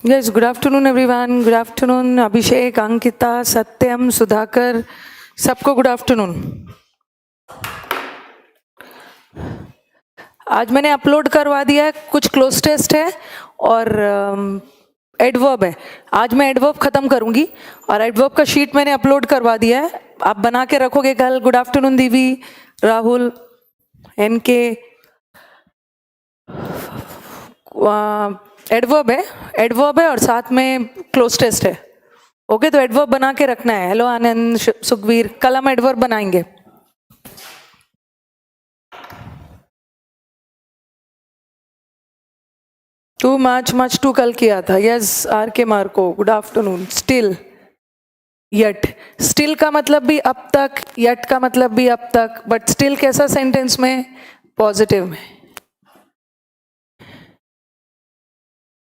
Yes, good afternoon everyone. Good afternoon Abhishek, Ankita, Satyam, Sudhakar. सबको good afternoon. आज मैंने upload करवा दिया है, कुछ क्लोज टेस्ट है और एडवर्ब है. आज मैं एडवर्ब खत्म करूंगी और एडवर्ब का शीट मैंने अपलोड करवा दिया है. आप बना के रखोगे कल. Good afternoon Divi, Rahul, NK. Adverb है और साथ में क्लोज टेस्ट है. ओके, तो एडवर्ब बना के रखना है. हेलो आनंद, सुखवीर, कल हम एडवर्ब बनाएंगे. टू मच टू कल किया था. यस, आर के Marco, good afternoon. Still, yet. Still का मतलब भी अब तक, यट का मतलब भी अब तक, बट स्टिल कैसा सेंटेंस में? पॉजिटिव में.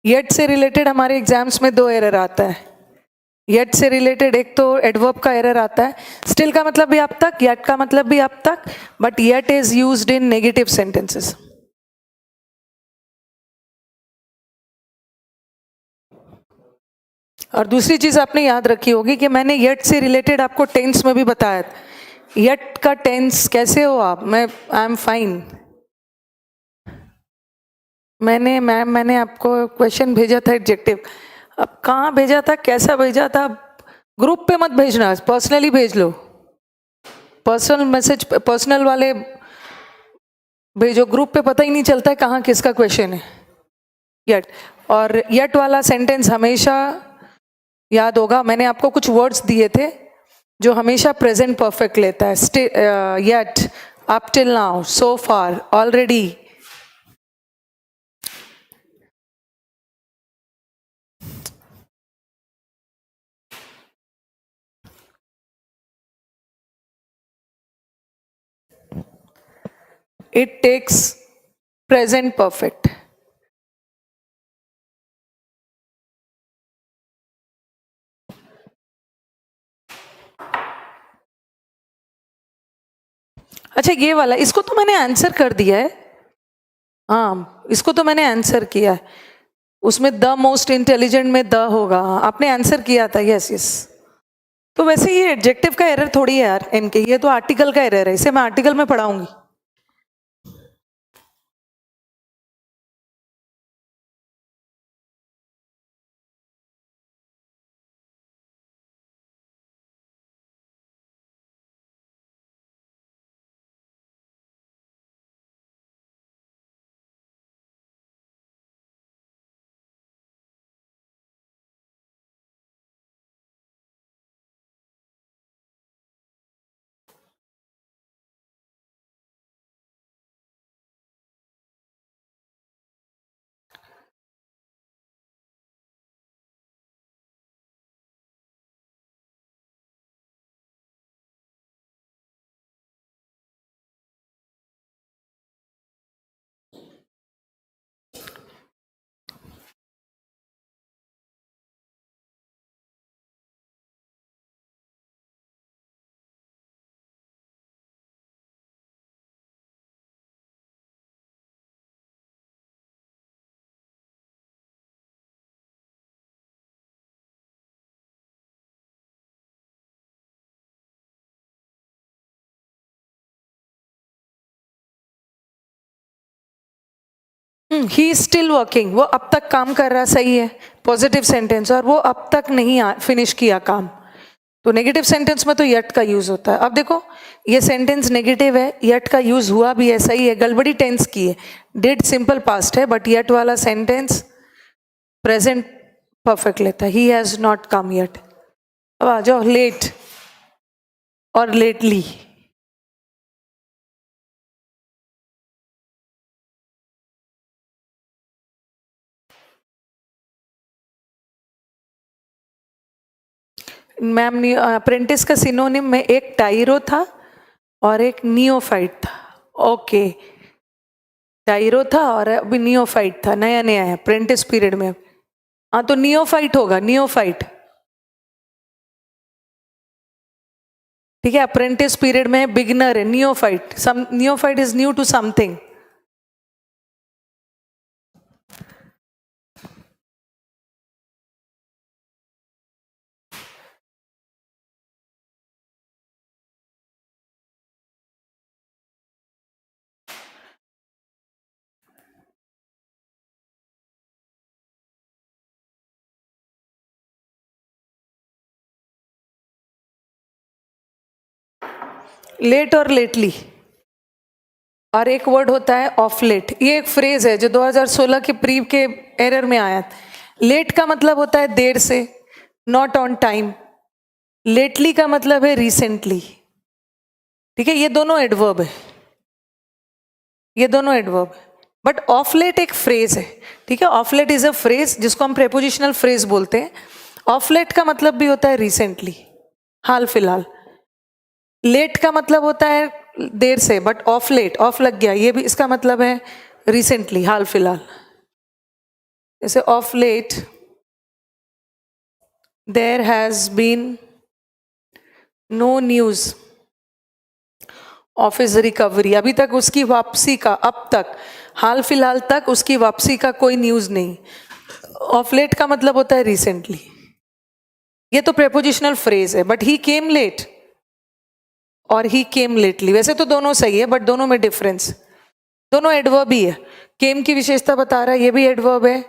यट से रिलेटेड हमारे एग्जाम्स में 2 एरर आता है. यट से रिलेटेड एक तो एडवर्ब का एरर आता है. स्टिल का मतलब भी अब तक, यट का मतलब भी अब तक, but yet is used in negative sentences. और दूसरी चीज आपने याद रखी होगी कि मैंने यट से रिलेटेड आपको टेंस में भी बताया था. यट का टेंस कैसे हो आप? मैं आई एम फाइन. मैंने आपको क्वेश्चन भेजा था एडजेक्टिव. अब कहाँ भेजा था, कैसा भेजा था? ग्रुप पे मत भेजना, पर्सनली भेज लो. पर्सनल मैसेज, पर्सनल वाले भेजो. ग्रुप पे पता ही नहीं चलता है कहाँ किसका क्वेश्चन है. यट. और यट वाला सेंटेंस हमेशा याद होगा. मैंने आपको कुछ वर्ड्स दिए थे जो हमेशा प्रेजेंट परफेक्ट लेता है. Yet, up till now, so far, already. It takes present perfect. अच्छा, ये वाला, इसको तो मैंने आंसर कर दिया है. हाँ, इसको तो मैंने आंसर किया है. उसमें द मोस्ट इंटेलिजेंट में द होगा. आपने आंसर किया था. Yes yes. तो वैसे ये एडजेक्टिव का एरर थोड़ी है यार इनके, ये तो आर्टिकल का एरर है. इसे मैं आर्टिकल में पढ़ाऊंगी. He is still working. वो अब तक काम कर रहा. सही है, पॉजिटिव सेंटेंस. और वो अब तक नहीं फिनिश किया काम. तो नेगेटिव सेंटेंस में तो यट का यूज होता है. अब देखो, ये सेंटेंस नेगेटिव है, यट का यूज हुआ भी है. सही है, गड़बड़ी टेंस की है. डिड सिंपल पास्ट है, बट यट वाला सेंटेंस प्रेजेंट परफेक्ट लेता है. He has not come yet. अब आ जाओ लेट और लेटली. मैम, अप्रेंटिस का सिनोनिम में एक टाइरो था और एक नियोफाइट था. ओके, टाइरो था और अभी नियोफाइट था. नया नया है अप्रेंटिस पीरियड में. हाँ, तो नियोफाइट होगा. नियोफाइट, ठीक है. अप्रेंटिस पीरियड में बिगिनर है. Neophyte, neophyte is new to something. Late और लेटली, और एक वर्ड होता है ऑफ लेट। ये एक फ्रेज है जो 2016 के प्री के एरर में आया। लेट का मतलब होता है देर से, नॉट ऑन टाइम। लेटली का मतलब है रिसेंटली। ठीक है, ये दोनों एडवर्ब है, ये दोनों एडवर्ब है। बट ऑफ लेट एक फ्रेज है। ठीक है, of late is a phrase जिसको हम प्रेपोजिशनल फ्रेज बोलते हैं। ऑफ लेट का मतलब भी होता है रिसेंटली, हाल फिलहाल। लेट का मतलब होता है देर से, बट ऑफ लेट, ऑफ लग गया, ये भी इसका मतलब है रिसेंटली, हाल फिलहाल। जैसे of late there has been no news of his recovery. अभी तक उसकी वापसी का, अब तक, हाल फिलहाल तक उसकी वापसी का कोई न्यूज नहीं। ऑफ लेट का मतलब होता है रिसेंटली। ये तो प्रेपोजिशनल फ्रेज है। बट ही केम लेट और ही केम लेटली, वैसे तो दोनों सही है, बट दोनों में डिफरेंस। दोनों एडवर्ब ही है। केम की विशेषता बता रहा है, ये भी एडवर्ब है,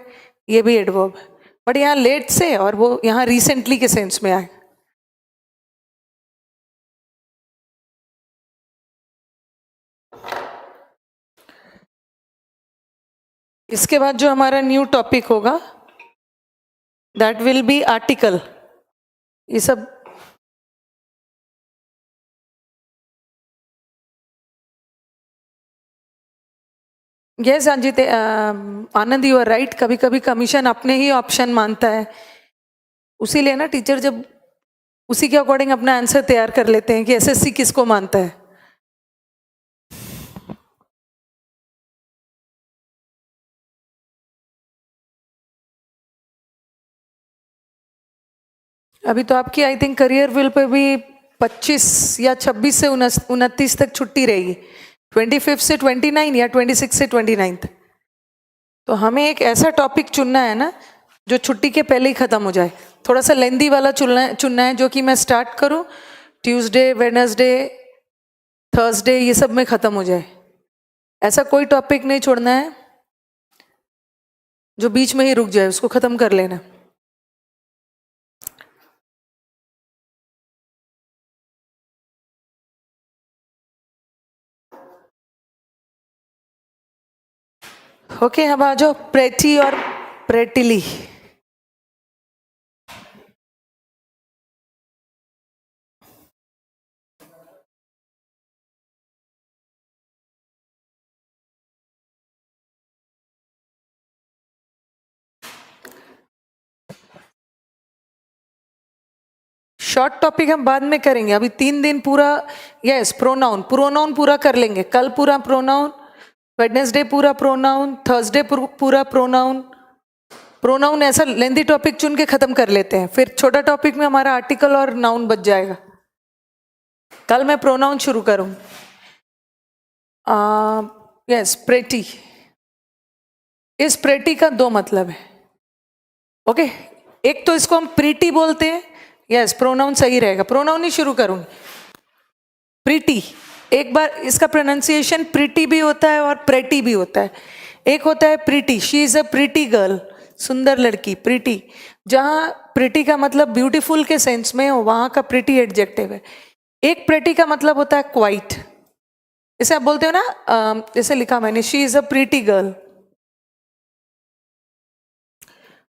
ये भी एडवर्ब है। बट यहाँ लेट से और वो यहाँ रिसेंटली के सेंस में आए। इसके बाद जो हमारा न्यू टॉपिक होगा दैट विल बी आर्टिकल। ये सब yes Anjit, Anand, you are right. कभी कभी कमीशन अपने ही ऑप्शन मानता है, उसीलिए ना टीचर जब उसी के अकॉर्डिंग अपना आंसर तैयार कर लेते हैं कि एसएससी किसको मानता है। अभी तो आपकी I think career will pay भी 25 या 26 से 29 तक छुट्टी रहेगी। 25 से 29 या 26 से 29। तो हमें एक ऐसा टॉपिक चुनना है ना जो छुट्टी के पहले ही खत्म हो जाए। थोड़ा सा लेंदी वाला चुनना है जो कि मैं स्टार्ट करूं ट्यूसडे, वेडनेसडे, थर्सडे, ये सब में खत्म हो जाए। ऐसा कोई टॉपिक नहीं छोड़ना है जो बीच में ही रुक जाए, उसको खत्म कर लेना। ओके, अब आ जाओ प्रेटी और प्रेटिली। शॉर्ट टॉपिक हम बाद में करेंगे, अभी 3 दिन पूरा यस प्रोनाउन पूरा कर लेंगे। कल पूरा प्रोनाउन, वेडनेसडे पूरा प्रोनाउन, थर्सडे पूरा प्रोनाउन ऐसा लेंदी टॉपिक चुन के खत्म कर लेते हैं। फिर छोटा टॉपिक में हमारा आर्टिकल और नाउन बच जाएगा। कल मैं प्रोनाउन शुरू करूं। Yes, pretty. इस प्रेटी का 2 मतलब है। ओके, एक तो इसको हम प्रीटी बोलते हैं। यस, प्रोनाउन सही रहेगा, प्रोनाउन ही शुरू करूंगी। प्रीटी, एक बार इसका प्रोनाउंसिएशन प्रीटी भी होता है और प्रेटी भी होता है। एक होता है pretty, she is a pretty girl, सुंदर लड़की, प्रीटी। जहां प्रीटी का मतलब ब्यूटीफुल के सेंस में, वहां का प्रीटी एडजेक्टिव है। एक प्रीटी का मतलब होता है क्वाइट, जैसे आप बोलते हो ना, जैसे लिखा मैंने, she is a pretty girl.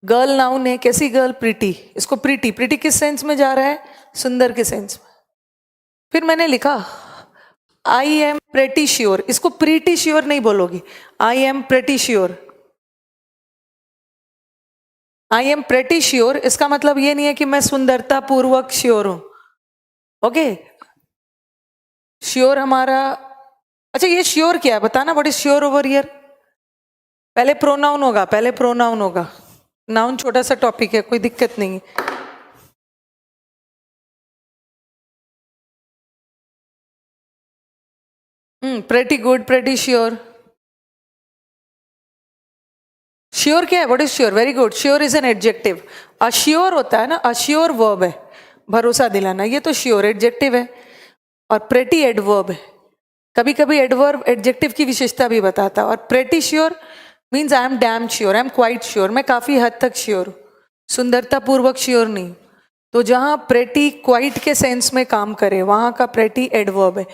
Girl noun है, कैसी गर्ल? प्रीटी। इसको प्रीटी, प्रीटी किस सेंस में जा रहा है? सुंदर के सेंस में। फिर मैंने लिखा आई एम प्रेटी श्योर, इसको प्रीटी श्योर नहीं बोलोगी, I am pretty sure. I am pretty sure इसका मतलब ये नहीं है कि मैं सुंदरता पूर्वक श्योर हूं। ओके, श्योर हमारा, अच्छा ये श्योर क्या है बताना, what is sure over here? पहले प्रोनाउन होगा, पहले प्रोनाउन होगा। नाउन छोटा सा टॉपिक है, कोई दिक्कत नहीं है। Pretty good, pretty sure. Sure क्या है? What is sure? Very good, sure is an adjective. Assure होता है ना, अश्योर वर्ब है, भरोसा दिलाना, ये तो श्योर एडजेक्टिव है। और प्रेटी एडवर्ब है। कभी कभी एडवर्ब एडजेक्टिव की विशेषता भी बताता है। और pretty sure means I am damn sure, I am quite sure, मैं काफी हद तक श्योर हूँ, सुंदरता पूर्वक श्योर नहीं। तो जहाँ प्रेटी क्वाइट के सेंस में काम करे वहाँ का प्रेटी एडवर्ब है,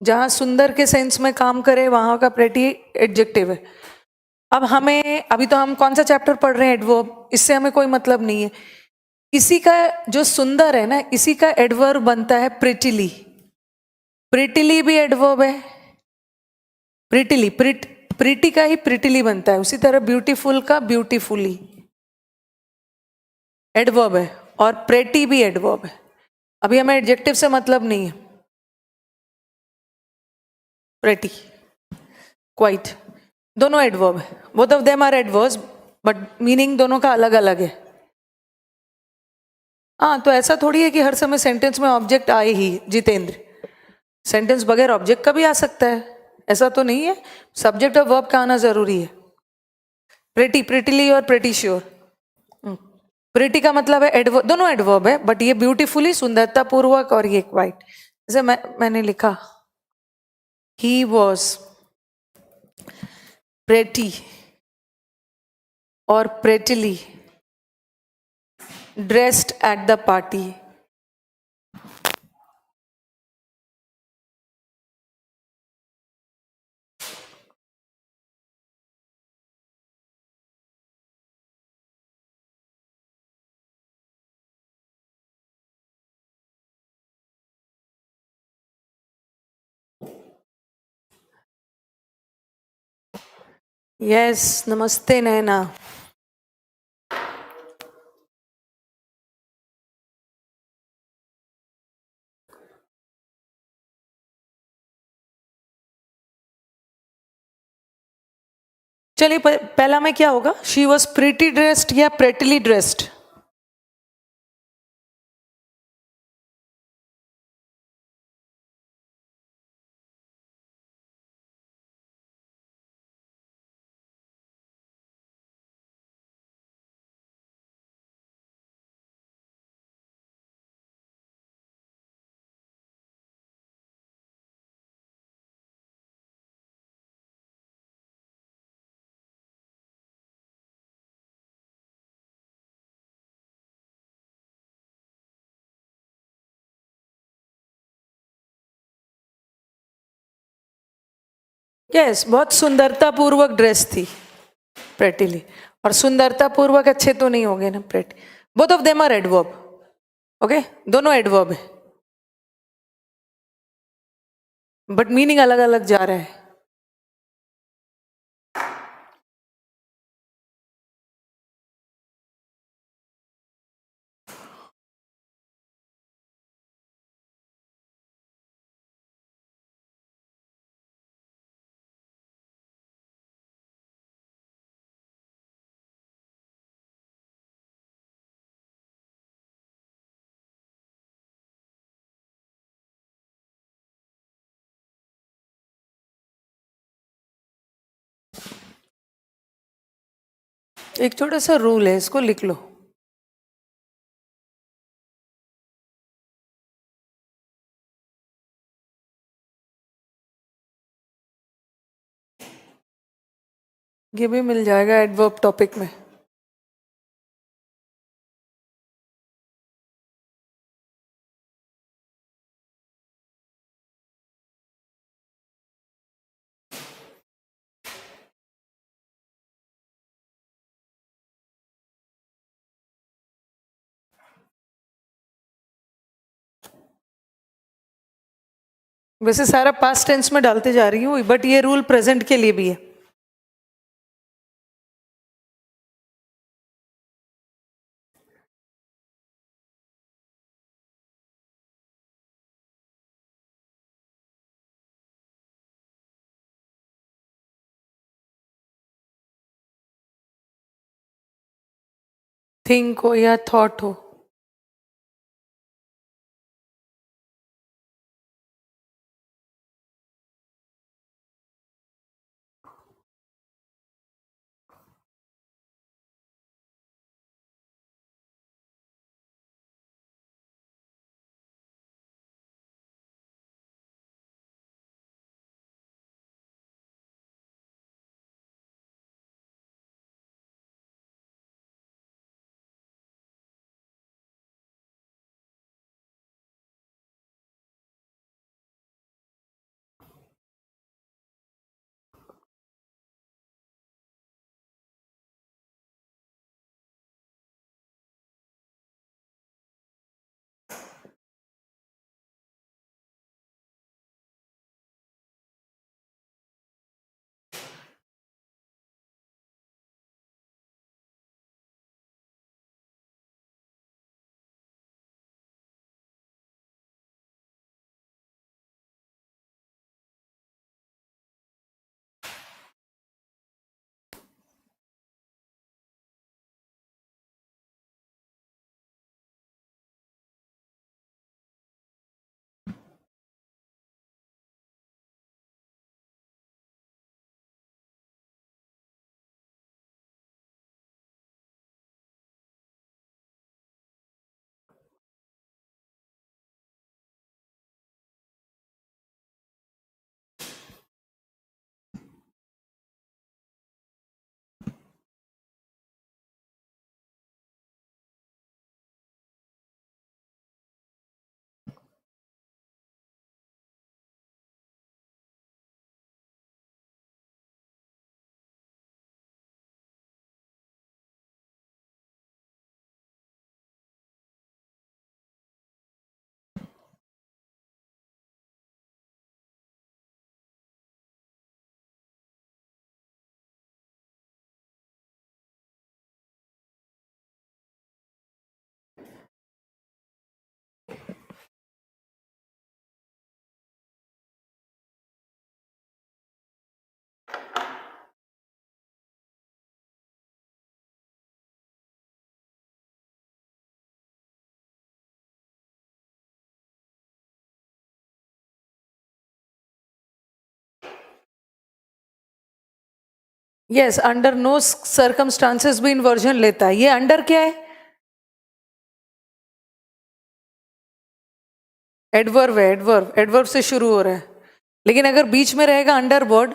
जहाँ सुंदर के सेंस में काम करे वहाँ का प्रेटी एडजेक्टिव है। अब हमें अभी तो हम कौन सा चैप्टर पढ़ रहे हैं, एडवर्ब, इससे हमें कोई मतलब नहीं है। इसी का जो सुंदर है ना, इसी का एडवर्ब बनता है प्रिटिली। प्रिटिली भी एडवर्ब है, प्रिटिली प्रिटी का ही प्रिटिली बनता है, उसी तरह ब्यूटीफुल का ब्यूटीफुली एडवर्ब है, और प्रेटी भी एडवर्ब है। अभी हमें एडजेक्टिव से मतलब नहीं है। प्रेटी, क्वाइट, दोनों एडवर्ब है, both of them are adverbs, but meaning दोनों का अलग अलग है। हाँ, तो ऐसा थोड़ी है कि हर समय सेंटेंस में ऑब्जेक्ट आए ही जितेंद्र, सेंटेंस बगैर ऑब्जेक्ट का भी आ सकता है, ऐसा तो नहीं है। सब्जेक्ट और वर्ब का आना जरूरी है। प्रेटी, प्रेटीली और प्रेटी श्योर। प्रेटी का मतलब है एडवर्ब, दोनों एडवर्ब है, बट ये ब्यूटीफुली सुंदरता पूर्वक, और ये क्वाइट। जैसे मैंने लिखा ही वॉज प्रेटी और prettily dressed at the party. Yes, नमस्ते नैना। चलिए पहला में क्या होगा, शी वॉज प्रिटी ड्रेस्ड या प्रेटिली ड्रेस्ड? यस, बहुत सुंदरता पूर्वक ड्रेस थी प्रेटिली, और सुंदरता पूर्वक अच्छे तो नहीं हो गए ना pretty. Both of them are adverb, okay, दोनों एडवर्ब है, बट मीनिंग अलग अलग जा रहा है। एक छोटा सा रूल है, इसको लिख लो। ये भी मिल जाएगा एडवर्ब टॉपिक में। वैसे सारा पास्ट टेंस में डालते जा रही हूँ, बट ये रूल प्रेजेंट के लिए भी है। थिंक हो या थॉट हो, यस, अंडर नो सर्कमस्टांसेस भी इन्वर्जन लेता है। ये अंडर क्या है? एडवर्ब है, एडवर्ब से शुरू हो रहा है, लेकिन अगर बीच में रहेगा अंडर वर्ड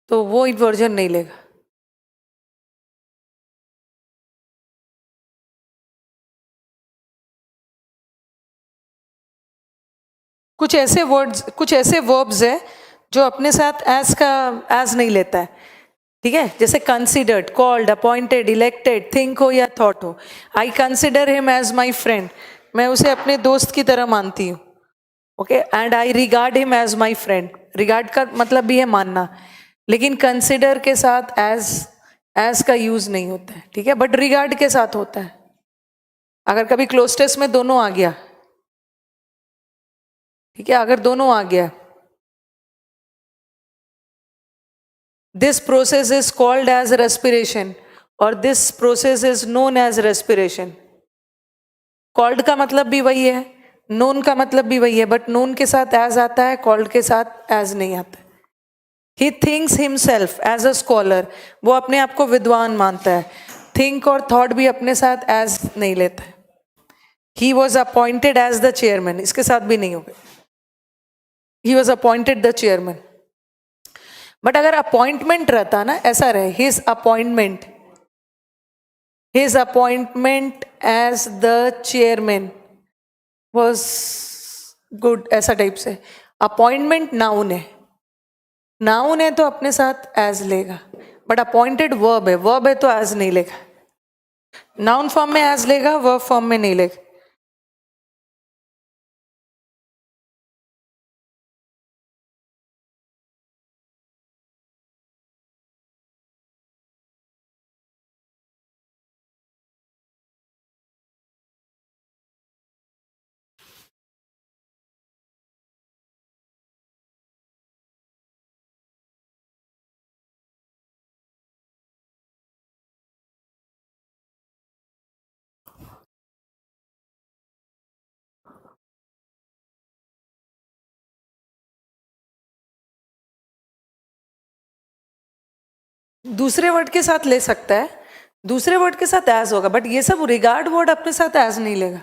तो वो इन्वर्जन नहीं लेगा। कुछ ऐसे वर्ड्स, कुछ ऐसे वर्ब्स है जो अपने साथ एज का एज नहीं लेता है, ठीक है? जैसे considered, called, appointed, elected, think हो या थॉट हो। I consider him as my friend, मैं उसे अपने दोस्त की तरह मानती हूँ, okay. And I regard him as my friend, regard का मतलब भी है मानना, लेकिन कंसिडर के साथ एज का यूज नहीं होता है, ठीक है, बट रिगार्ड के साथ होता है। अगर कभी क्लोजटेस में दोनों आ गया, ठीक है, अगर दोनों आ गया, this process is called as respiration और this process is known as respiration. Called का मतलब भी वही है, नोन का मतलब भी वही है, बट नोन के साथ एज आता है, कॉल्ड के साथ एज नहीं आता। He thinks himself as a scholar, वो अपने आप को विद्वान मानता है। थिंक और थॉट भी अपने साथ एज नहीं लेता है। He was appointed as the chairman, इसके साथ भी नहीं होगा। He was appointed the chairman, but अगर अपॉइंटमेंट रहता ना, ऐसा रहे, his appointment as the chairman was good, ऐसा टाइप से। अपॉइंटमेंट नाउन है, नाउन है तो अपने साथ एज लेगा, बट अपॉइंटेड वर्ब है तो एज नहीं लेगा। नाउन फॉर्म में एज लेगा, वर्ब फॉर्म में नहीं लेगा। दूसरे वर्ड के साथ ले सकता है, दूसरे वर्ड के साथ एज होगा, बट ये सब रिगार्ड वर्ड अपने साथ एज नहीं लेगा।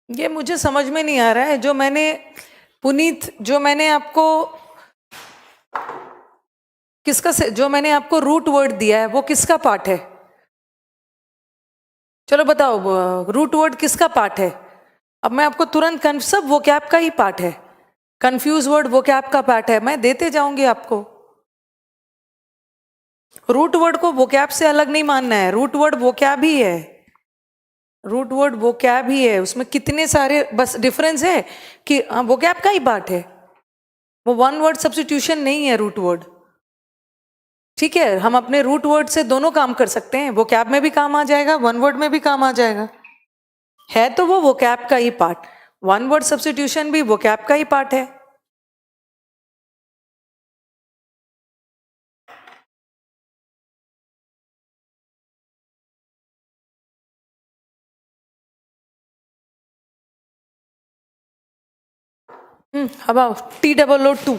ये मुझे समझ में नहीं आ रहा है, जो मैंने पुनीत, जो मैंने आपको किसका से, जो मैंने आपको रूट वर्ड दिया है वो किसका पार्ट है? चलो बताओ, रूट वर्ड किसका पार्ट है? अब मैं आपको तुरंत सब वो कैप का ही पार्ट है, कंफ्यूज वर्ड वो कैप का पार्ट है, मैं देते जाऊंगी आपको। रूट वर्ड को वोकैब से अलग नहीं मानना है, रूट वर्ड वोकैब ही है, रूट वर्ड वोकैब ही है, उसमें कितने सारे बस डिफरेंस है कि वोकैब का ही पार्ट है, वो वन वर्ड सब्स्टिट्यूशन नहीं है रूट वर्ड, ठीक है। हम अपने रूट वर्ड से दोनों काम कर सकते हैं, वोकैब में भी काम आ जाएगा, वन वर्ड में भी काम आ जाएगा, है तो वो वोकैब का ही पार्ट। वन वर्ड सब्स्टिट्यूशन भी वोकैब का ही पार्ट है। अबाउट TOO2,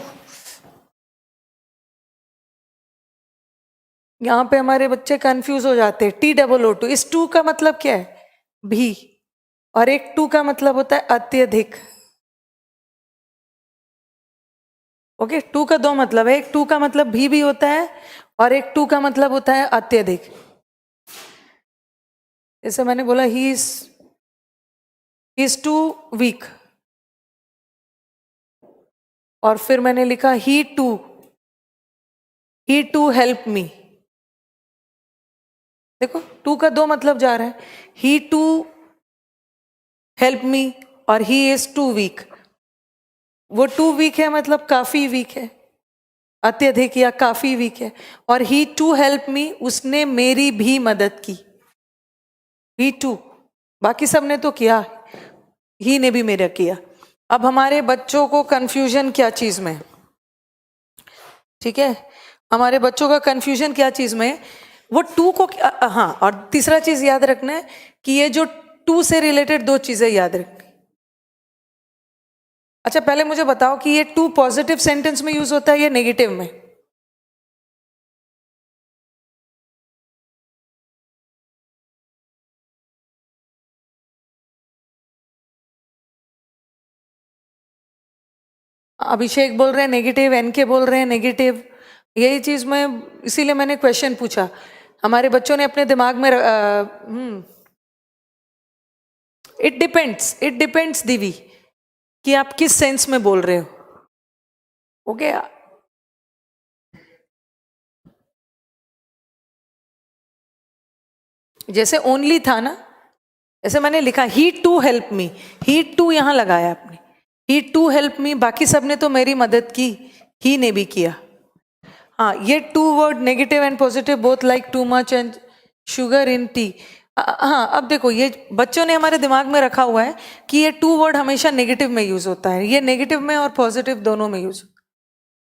यहाँ पे हमारे बच्चे कंफ्यूज हो जाते हैं। TOO2, इस टू का मतलब क्या है? भी, और एक टू का मतलब होता है अत्यधिक, ओके। टू का दो मतलब है, एक टू का मतलब भी होता है और एक टू का मतलब होता है अत्यधिक। जैसे मैंने बोला ही इज टू वीक, और फिर मैंने लिखा ही टू हेल्प मी। देखो टू का दो मतलब जा रहा है, ही टू हेल्प मी और ही इज टू वीक। वो टू वीक है मतलब काफी वीक है, अत्यधिक या काफी वीक है, और ही टू हेल्प मी, उसने मेरी भी मदद की। ही टू, बाकी सब ने तो किया, ही ने भी मेरा किया। अब हमारे बच्चों को कंफ्यूजन क्या चीज में, ठीक है, हमारे बच्चों का कंफ्यूजन क्या चीज में, वो टू को, हाँ, और तीसरा चीज याद रखना है कि ये जो टू से रिलेटेड दो चीजें याद रखनी। अच्छा पहले मुझे बताओ कि ये टू पॉजिटिव सेंटेंस में यूज होता है या नेगेटिव में? अभिषेक बोल रहे हैं नेगेटिव, एनके बोल रहे हैं नेगेटिव, यही चीज मैं, इसीलिए मैंने क्वेश्चन पूछा। हमारे बच्चों ने अपने दिमाग में इट डिपेंड्स दीवी कि आप किस सेंस में बोल रहे हो। ओके जैसे ओनली था ना, जैसे मैंने लिखा he to help me, he to यहां लगाया आपने, ही टू हेल्प मी, बाकी सब ने तो मेरी मदद की, ही ने भी किया। हाँ, ये too word negative and positive both like too much and sugar in tea. हाँ, अब देखो ये बच्चों ने हमारे दिमाग में रखा हुआ है कि ये टू वर्ड हमेशा नेगेटिव में यूज होता है, ये नेगेटिव में और पॉजिटिव दोनों में यूज,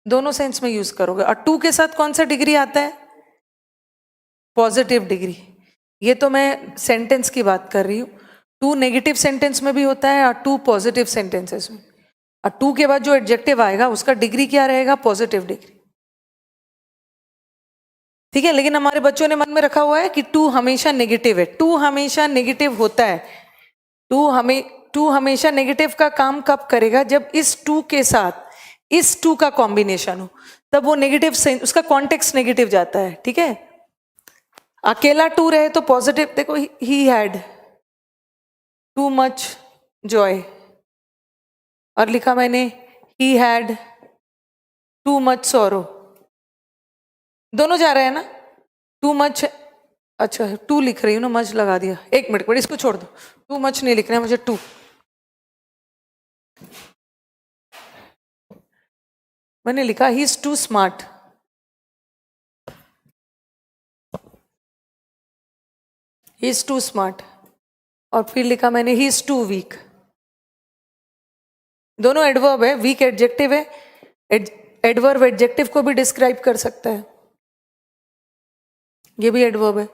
दोनों सेंस में यूज करोगे। और टू के साथ कौन सा डिग्री आता है? Positive degree. ये तो मैं सेंटेंस की बात कर रही हूँ, टू नेगेटिव सेंटेंस में भी होता है और टू पॉजिटिव सेंटेंसेस में, और टू के बाद जो एडजेक्टिव आएगा उसका डिग्री क्या रहेगा? पॉजिटिव डिग्री, ठीक है। लेकिन हमारे बच्चों ने मन में रखा हुआ है कि टू हमेशा नेगेटिव है, टू हमेशा नेगेटिव होता है। टू हमेशा नेगेटिव का काम कब करेगा? जब इस टू के साथ इस टू का कॉम्बिनेशन हो, तब वो नेगेटिव, उसका कॉन्टेक्स्ट नेगेटिव जाता है, ठीक है। अकेला टू रहे तो पॉजिटिव, देखो he had too much Joy, और लिखा मैंने he had too much sorrow, दोनों जा रहे हैं ना, टू मच, अच्छा टू लिख रही हूँ ना, मच लगा दिया, एक मिनट पर इसको छोड़ दो, टू मच नहीं लिखना है मुझे, टू, मैंने लिखा he is too smart, he is too smart, और फिर लिखा मैंने ही इज टू वीक, दोनों एडवर्ब है, वीक एडजेक्टिव है, एडवर्ब एडजेक्टिव को भी डिस्क्राइब कर सकता है, ये भी एडवर्ब है।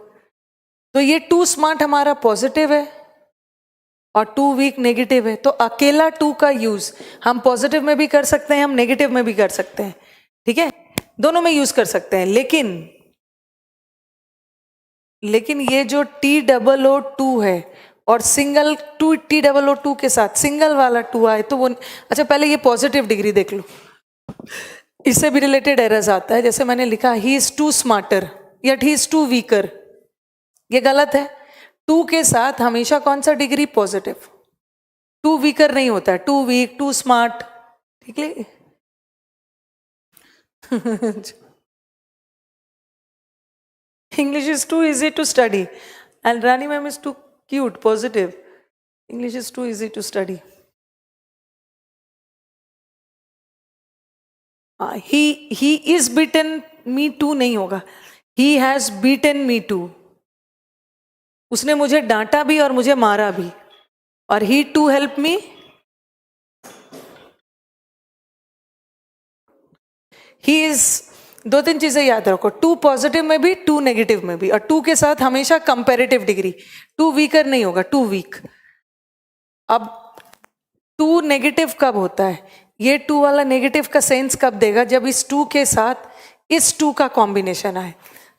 तो ये टू स्मार्ट हमारा पॉजिटिव है और टू वीक नेगेटिव है। तो अकेला टू का यूज हम पॉजिटिव में भी कर सकते हैं, हम नेगेटिव में भी कर सकते हैं, ठीक है, दोनों में यूज कर सकते हैं। लेकिन ये जो TOO2 है और सिंगल टू, TOO2 के साथ सिंगल वाला टू आए तो वो, अच्छा पहले ये पॉजिटिव डिग्री देख लो, इससे भी रिलेटेड एरर्स आता है। जैसे मैंने लिखा ही इज टू स्मार्टर या ही इज टू वीकर, ये गलत है। टू के साथ हमेशा कौन सा डिग्री? पॉजिटिव, टू वीकर नहीं होता है, टू वीक, टू स्मार्ट, ठीक है। English is too easy to study and Rani ma'am is too cute, positive. English is too easy to study. He is beaten me too नहीं होगा, he has beaten me too, उसने मुझे डांटा भी और मुझे मारा भी, और he too help me, he is, दो तीन चीजें याद रखो, टू पॉजिटिव में भी, टू नेगेटिव में भी, और टू के साथ हमेशा कंपैरेटिव डिग्री, टू वीकर नहीं होगा, टू वीक। अब टू नेगेटिव कब होता है? ये टू वाला नेगेटिव का सेंस कब देगा? जब इस टू के साथ इस टू का कॉम्बिनेशन आए,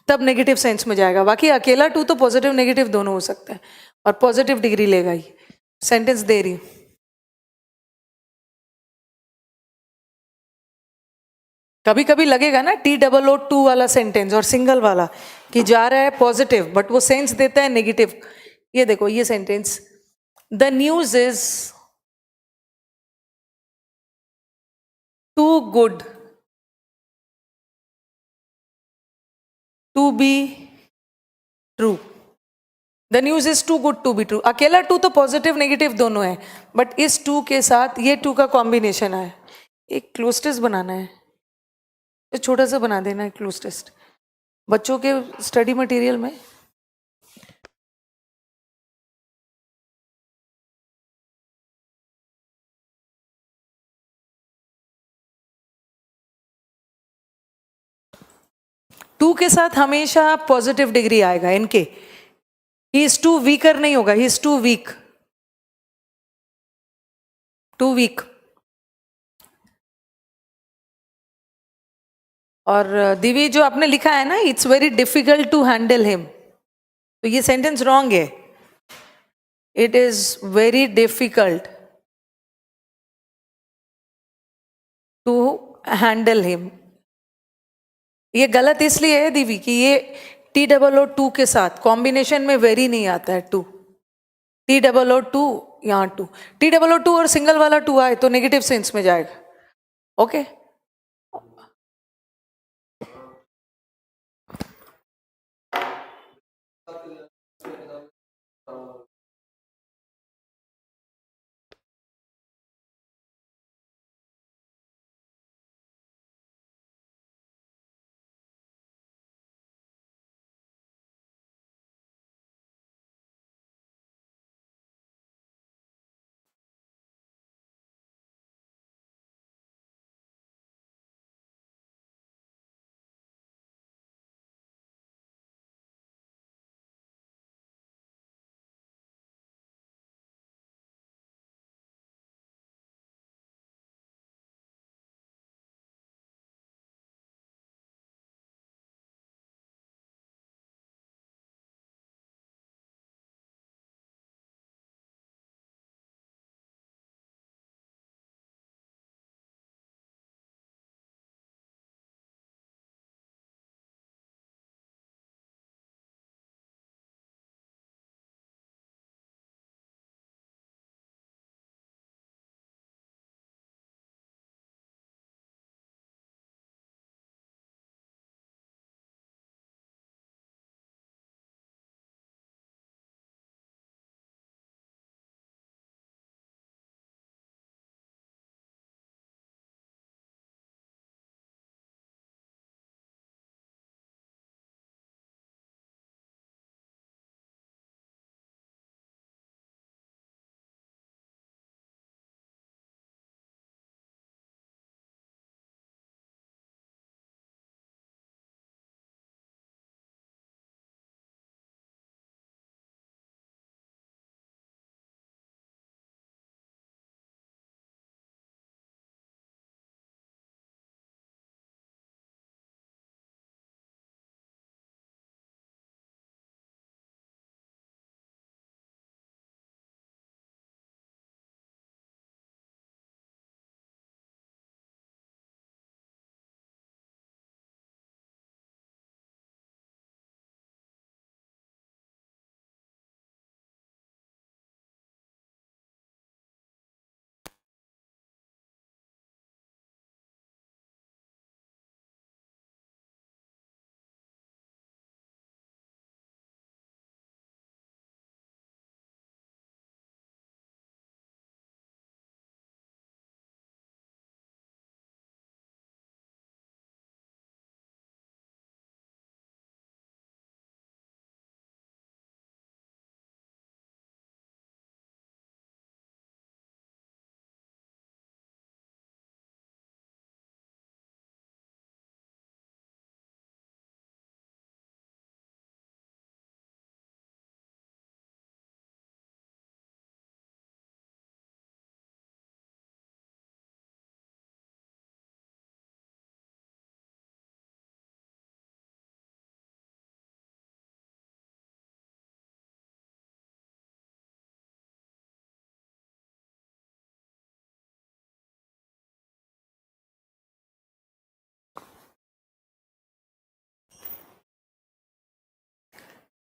तब नेगेटिव सेंस में जाएगा। बाकी अकेला टू तो पॉजिटिव नेगेटिव दोनों हो सकता है और पॉजिटिव डिग्री लेगा ही। सेंटेंस दे रही हूं, कभी कभी लगेगा ना TOO2 वाला सेंटेंस और सिंगल वाला कि जा रहा है पॉजिटिव बट वो सेंस देता है नेगेटिव। ये देखो ये sentence, the news is too good to be true, the news is too good to be true. अकेला टू तो पॉजिटिव नेगेटिव दोनों है, बट इस टू के साथ ये टू का कॉम्बिनेशन है। एक क्लोज टेस्ट बनाना है, तो छोटा सा बना देना है क्लोज टेस्ट बच्चों के स्टडी मटेरियल में। टू के साथ हमेशा पॉजिटिव डिग्री आएगा इनके. ही इज टू वीकर नहीं होगा, he is too weak, too weak. और दिव्य जो आपने लिखा है ना, it's very difficult to handle him, तो ये सेंटेंस रॉन्ग है. It is very difficult to handle him. ये गलत इसलिए है दिव्य कि ये TOO के साथ कॉम्बिनेशन में वेरी नहीं आता है. टू TOO यहाँ टू, TOO और सिंगल वाला टू आए तो नेगेटिव सेंस में जाएगा. ओके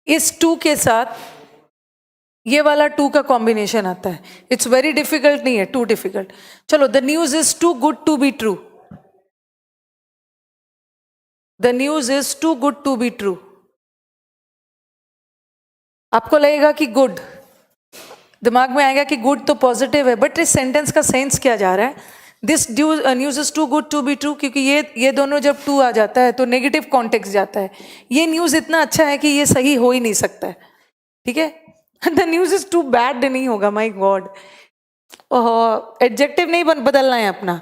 इस टू के साथ ये वाला टू का कॉम्बिनेशन आता है. इट्स वेरी डिफिकल्ट नहीं है, टू डिफिकल्ट. चलो, the news is too good to be true. The news is too good to be true. आपको लगेगा कि गुड, दिमाग में आएगा कि गुड तो पॉजिटिव है, बट इस सेंटेंस का सेंस क्या जा रहा है? This news is too good to be true, क्योंकि ये दोनों जब टू आ जाता है तो नेगेटिव कॉन्टेक्स्ट जाता है. ये न्यूज इतना अच्छा है कि ये सही हो ही नहीं सकता है. ठीक है, the news is too bad नहीं होगा. माई गॉड, ओह, एडजेक्टिव नहीं बदलना है अपना.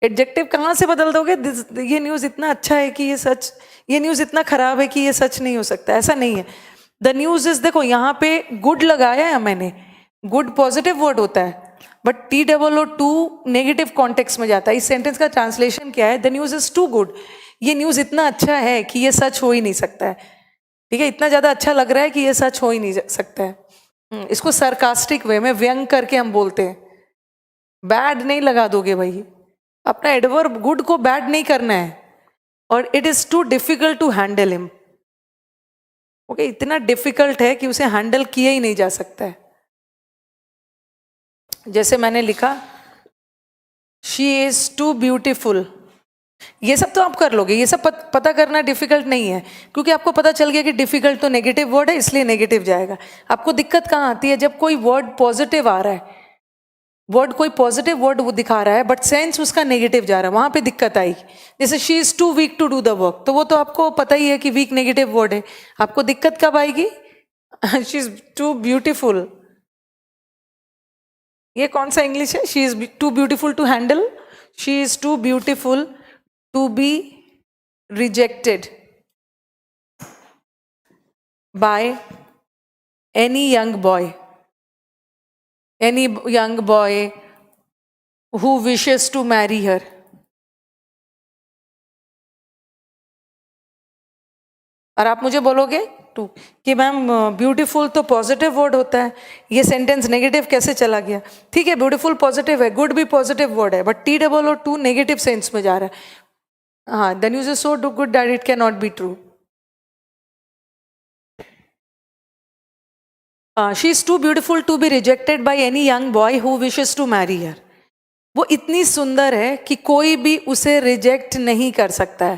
एडजेक्टिव कहाँ से बदल दोगे? ये न्यूज़ इतना अच्छा है कि ये सच, ये न्यूज़ इतना खराब है कि ये सच नहीं हो सकता, ऐसा नहीं है। द न्यूज़ इज, देखो यहाँ पे गुड लगाया है मैंने, गुड पॉजिटिव वर्ड होता है, बट TOO2 नेगेटिव कॉन्टेक्स्ट में जाता है। इस सेंटेंस का ट्रांसलेशन क्या है? The news is too good, ये न्यूज़ इतना अच्छा है कि ये सच हो ही नहीं सकता है। ठीक है, इतना ज़्यादा अच्छा लग रहा है कि ये सच हो ही नहीं सकता है। इसको सरकास्टिक वे में, व्यंग करके हम बोलते हैं। बैड नहीं लगा दोगे भाई, अपना एडवर्ब गुड को बैड नहीं करना है। और it is too difficult to handle him. Okay, इतना डिफिकल्ट है कि उसे हैंडल किया ही नहीं जा सकता है। जैसे मैंने लिखा, शी इज टू ब्यूटिफुल, ये सब तो आप कर लोगे, ये सब पता करना डिफिकल्ट नहीं है, क्योंकि आपको पता चल गया कि डिफिकल्ट तो नेगेटिव वर्ड है, इसलिए नेगेटिव जाएगा। आपको दिक्कत कहाँ आती है? जब कोई वर्ड पॉजिटिव आ रहा है, वर्ड कोई पॉजिटिव वर्ड वो दिखा रहा है बट सेंस उसका नेगेटिव जा रहा है, वहां पे दिक्कत आएगी। जैसे she is too weak to do the work, तो वो तो आपको पता ही है कि वीक नेगेटिव वर्ड है। आपको दिक्कत कब आएगी? शी इज टू ब्यूटिफुल, ये कौन सा इंग्लिश है? She is too beautiful to handle, she is too beautiful to be rejected by any young boy, any young boy who wishes to marry her. और आप मुझे बोलोगे टू कि ma'am beautiful तो पॉजिटिव वर्ड होता है, ये सेंटेंस नेगेटिव कैसे चला गया? ठीक है, ब्यूटीफुल पॉजिटिव है, गुड भी पॉजिटिव वर्ड है, बट TOO2 नेगेटिव सेंस में जा रहा है। हाँ, the news is so good that it can not be true. She is too beautiful to be rejected by any young boy who wishes to marry her. वो इतनी सुंदर है कि कोई भी उसे रिजेक्ट नहीं कर सकता है।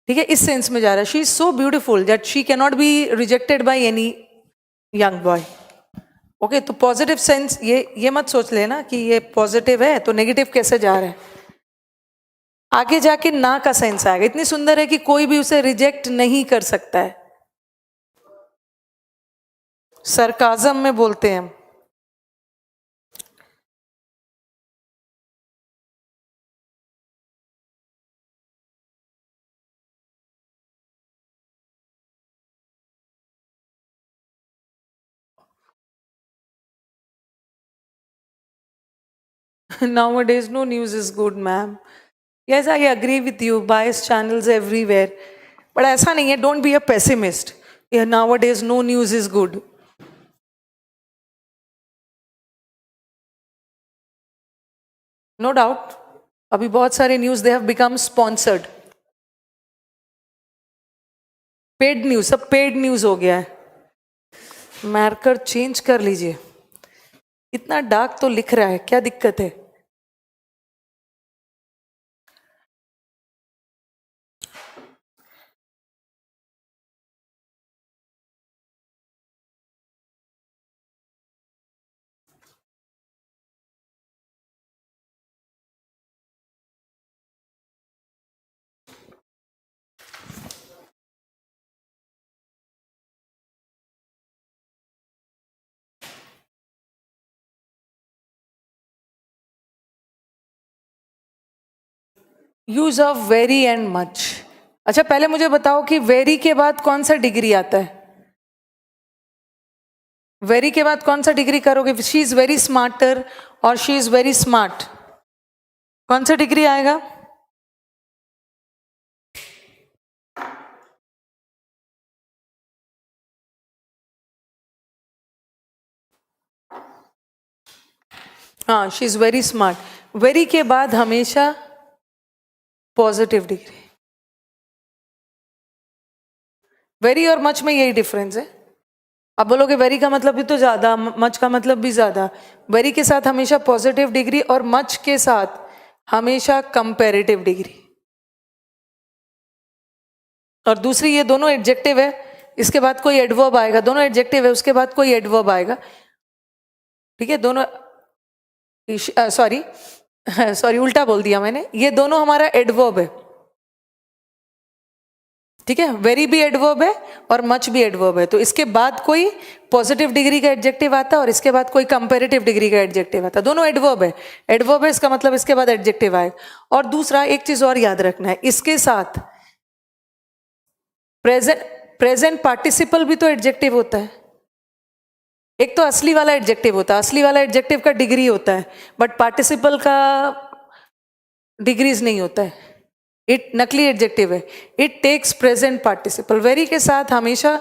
ठीक है, इस सेंस में जा रहा है। She is so beautiful that she can not B rejected by any young boy. Okay, तो पॉजिटिव सेंस, ये मत सोच लेना कि ये पॉजिटिव है तो नेगेटिव कैसे जा रहा है। आगे जाके ना का सेंस आएगा, इतनी सुंदर है कि कोई भी उसे रिजेक्ट नहीं कर सकता है। सरकाजम में बोलते हैं हम। Nowadays, no news is good, ma'am. Yes, I agree with you. Bias channels everywhere. But ऐसा नहीं है, don't be a pessimist. Yeah, nowadays, no news is good. No doubt. अभी बहुत सारे news they have become sponsored. Paid news, सब paid news हो गया है। मार्कर चेंज कर लीजिए, इतना डार्क तो लिख रहा है, क्या दिक्कत है? Use of very and much. अच्छा, पहले मुझे बताओ कि वेरी के बाद कौन सा डिग्री आता है? वेरी के बाद कौन सा डिग्री करोगे? शी इज वेरी स्मार्टर और शी इज वेरी स्मार्ट, कौन सा डिग्री आएगा? हाँ, she is very smart. Very के बाद हमेशा पॉजिटिव डिग्री। वेरी और मच में यही डिफरेंस है। अब बोलोगे वेरी का मतलब भी तो ज्यादा, मच का मतलब भी ज्यादा। वेरी के साथ हमेशा पॉजिटिव डिग्री और मच के साथ हमेशा कंपैरेटिव डिग्री। और दूसरी, ये दोनों एडजेक्टिव है, इसके बाद कोई एडवर्ब आएगा। दोनों एडजेक्टिव है, उसके बाद कोई एडवर्ब आएगा। ठीक है, दोनों, सॉरी सॉरी उल्टा बोल दिया मैंने। ये दोनों हमारा एडवर्ब है। ठीक है, वेरी भी एडवर्ब है और मच भी एडवर्ब है, तो इसके बाद कोई पॉजिटिव डिग्री का एडजेक्टिव आता है और इसके बाद कोई कंपैरेटिव डिग्री का एडजेक्टिव आता है, दोनों एडवर्ब है। एडवर्ब है इसका मतलब इसके बाद एडजेक्टिव आएगा। और दूसरा एक चीज और याद रखना है, इसके साथ प्रेजेंट पार्टिसिपल भी तो एडजेक्टिव होता है। एक तो असली वाला एडजेक्टिव होता है, असली वाला एडजेक्टिव का डिग्री होता है, बट पार्टिसिपल का डिग्रीज नहीं होता है, इट नकली एडजेक्टिव है। It takes present participle, very के साथ हमेशा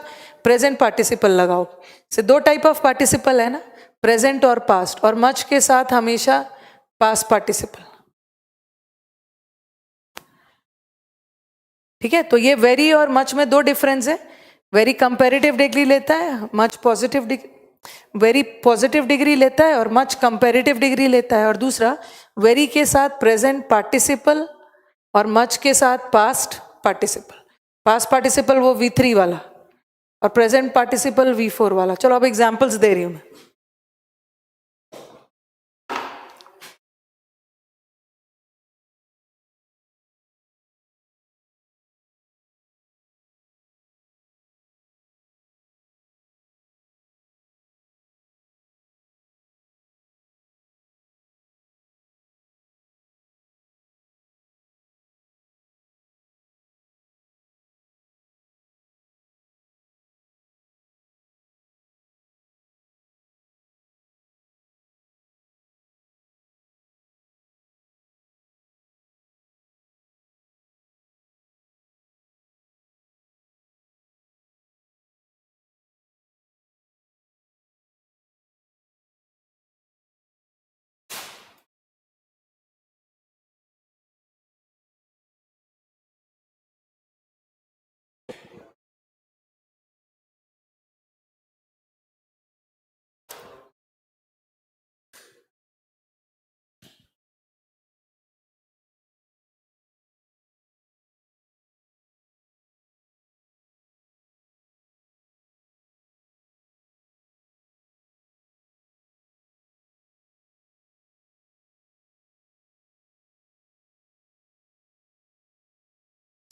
प्रेजेंट पार्टिसिपल लगाओ। से दो टाइप ऑफ पार्टिसिपल है ना, प्रेजेंट और पास्ट, और मच के साथ हमेशा पास्ट पार्टिसिपल। ठीक है, तो ये वेरी और मच में दो डिफरेंस है। वेरी कंपैरेटिव डिग्री लेता है, much positive degree, very positive degree लेता है और मच कंपैरेटिव डिग्री लेता है। और दूसरा, वेरी के साथ प्रेजेंट पार्टिसिपल और मच के साथ पास्ट पार्टिसिपल। पास्ट पार्टिसिपल वो V3 वाला और प्रेजेंट पार्टिसिपल V4 वाला। चलो अब एग्जांपल्स दे रही हूं मैं।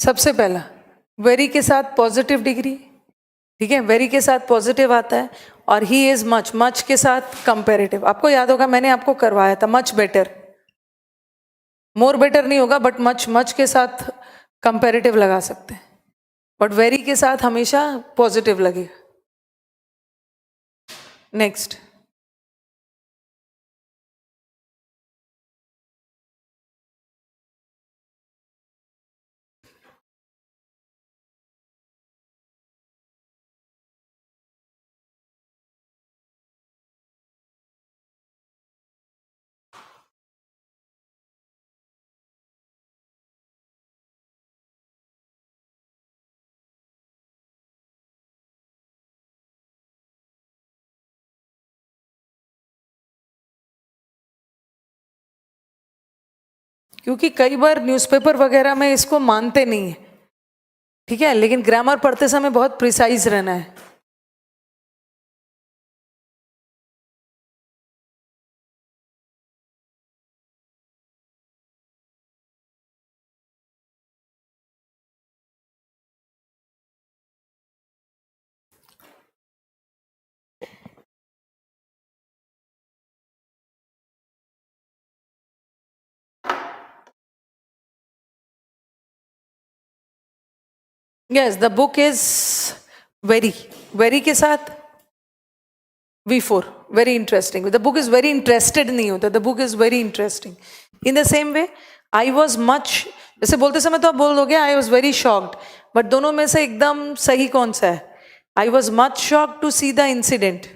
सबसे पहला, वेरी के साथ पॉजिटिव डिग्री, ठीक है, वेरी के साथ पॉजिटिव आता है, और ही इज मच, मच के साथ कंपैरेटिव। आपको याद होगा मैंने आपको करवाया था, मच बेटर, मोर बेटर नहीं होगा, बट मच, मच के साथ कंपैरेटिव लगा सकते हैं, बट वेरी के साथ हमेशा पॉजिटिव लगेगा। नेक्स्ट, क्योंकि कई बार न्यूज़पेपर वगैरह में इसको मानते नहीं है, ठीक है, लेकिन ग्रामर पढ़ते समय बहुत प्रिसाइज रहना है। Yes, the book is very, very के साथ V4, very interesting. The book is very interested नहीं होता, the book is very interesting. In the same way, I was much, जैसे बोलते समय तो आप बोल दोगे I was very shocked, but दोनों में से एकदम सही कौन सा है? I was much shocked to see the incident,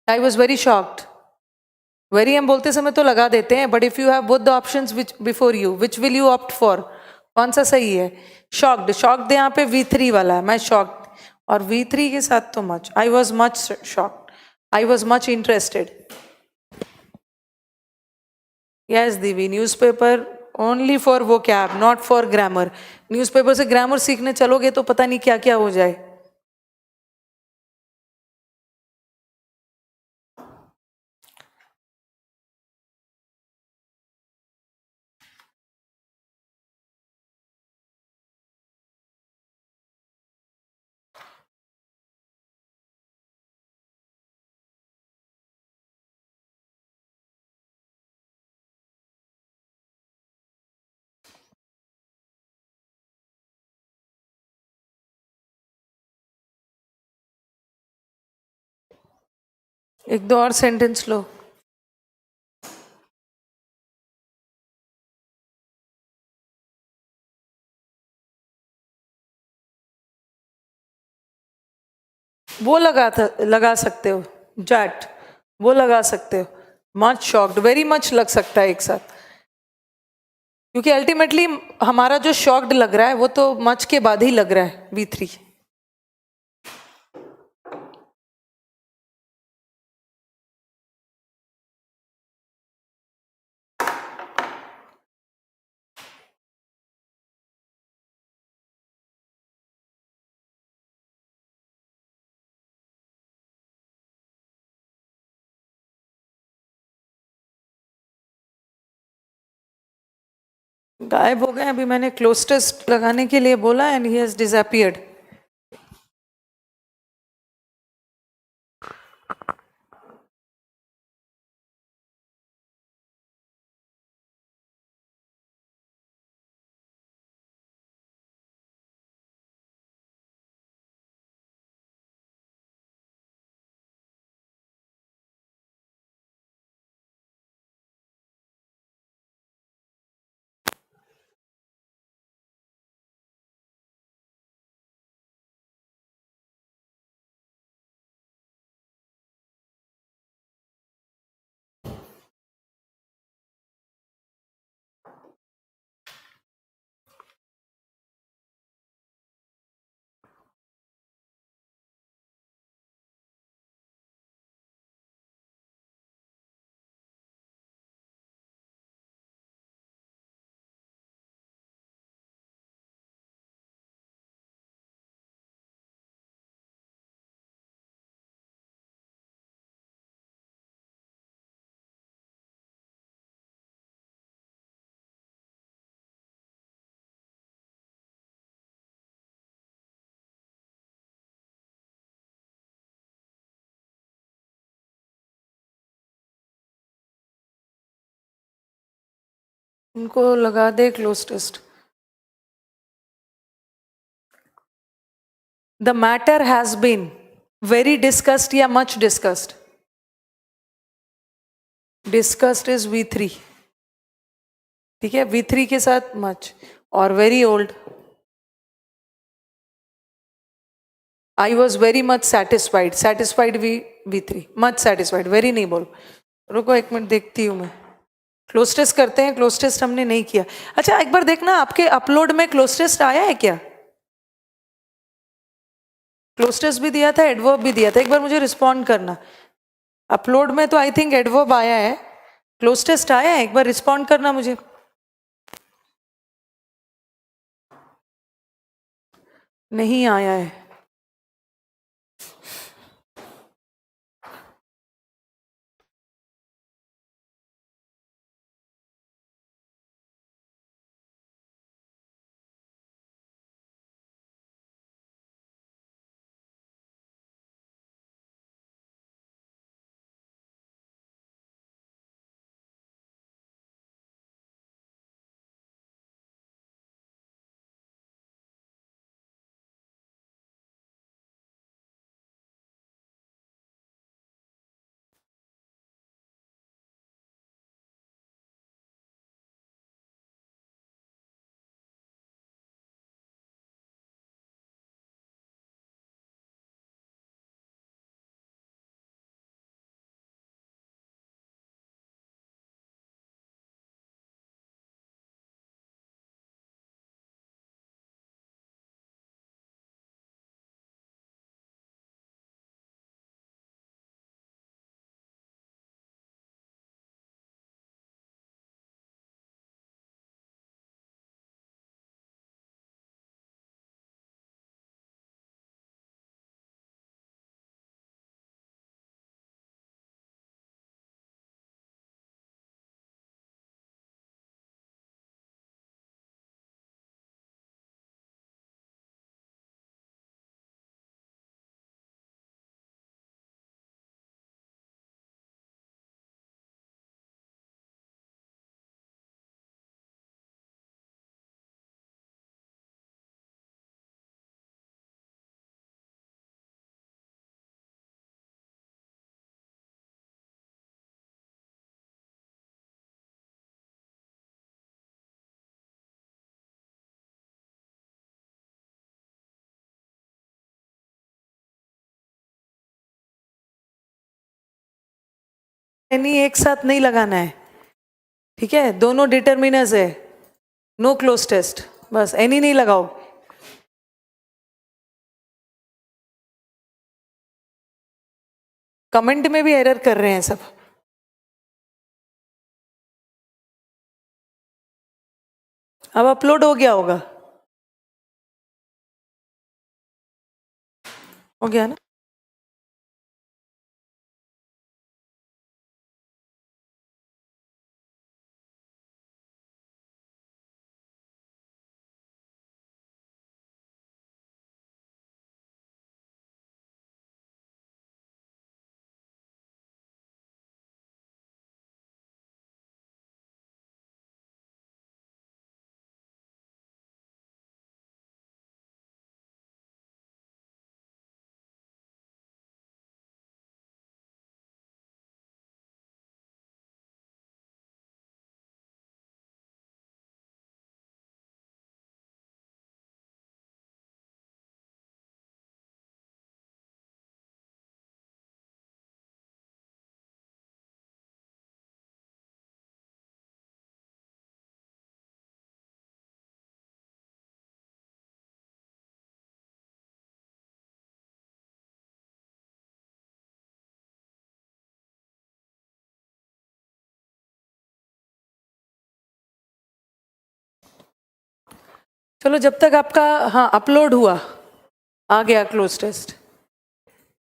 I was very shocked. Very हम बोलते समय तो लगा देते हैं, but if you have both the options which before you, which will you opt for? कौन सा सही है? शॉक्ड, शॉक्ड यहाँ पे V3 वाला है, मैं शॉक्ड, और V3 के साथ तो much, I was much shocked, I was much interested. Yes Divi, newspaper only for vocab, not for grammar. Newspaper से ग्रामर सीखने चलोगे तो पता नहीं क्या क्या हो जाए। एक दो और सेंटेंस लो. वो लगा सकते हो. जैट, वो लगा सकते हो. मच शॉक्ड, वेरी मच लग सकता है एक साथ, क्योंकि अल्टीमेटली हमारा जो शॉक्ड लग रहा है वो तो मच के बाद ही लग रहा है. V3. गायब हो गए. अभी मैंने क्लोज टेस्ट लगाने के लिए बोला एंड ही हैज डिसअपीयर्ड. उनको लगा दे cloze test. The matter has been very discussed या much discussed. Discussed is V3. ठीक है, V3 के साथ मच और very old. I was very much satisfied. Satisfied V3. Much satisfied, very नहीं बोल. रुको एक मिनट, देखती हूँ मैं. क्लोज टेस्ट करते हैं. क्लोज टेस्ट हमने नहीं किया. अच्छा एक बार देखना आपके अपलोड में क्लोज टेस्ट आया है क्या. क्लोज टेस्ट भी दिया था, एडवर्ब भी दिया था. एक बार मुझे रिस्पॉन्ड करना. अपलोड में तो आई थिंक एडवर्ब आया है. क्लोज टेस्ट आया है, एक बार रिस्पॉन्ड करना मुझे. नहीं आया है. एनी एक साथ नहीं लगाना है, ठीक है, दोनों डिटर्मिनर्स है, नो क्लोज टेस्ट, बस एनी नहीं लगाओ। कमेंट में भी एरर कर रहे हैं सब। अब अपलोड हो गया होगा, हो गया ना? चलो जब तक आपका हाँ अपलोड हुआ, आ गया क्लोज टेस्ट,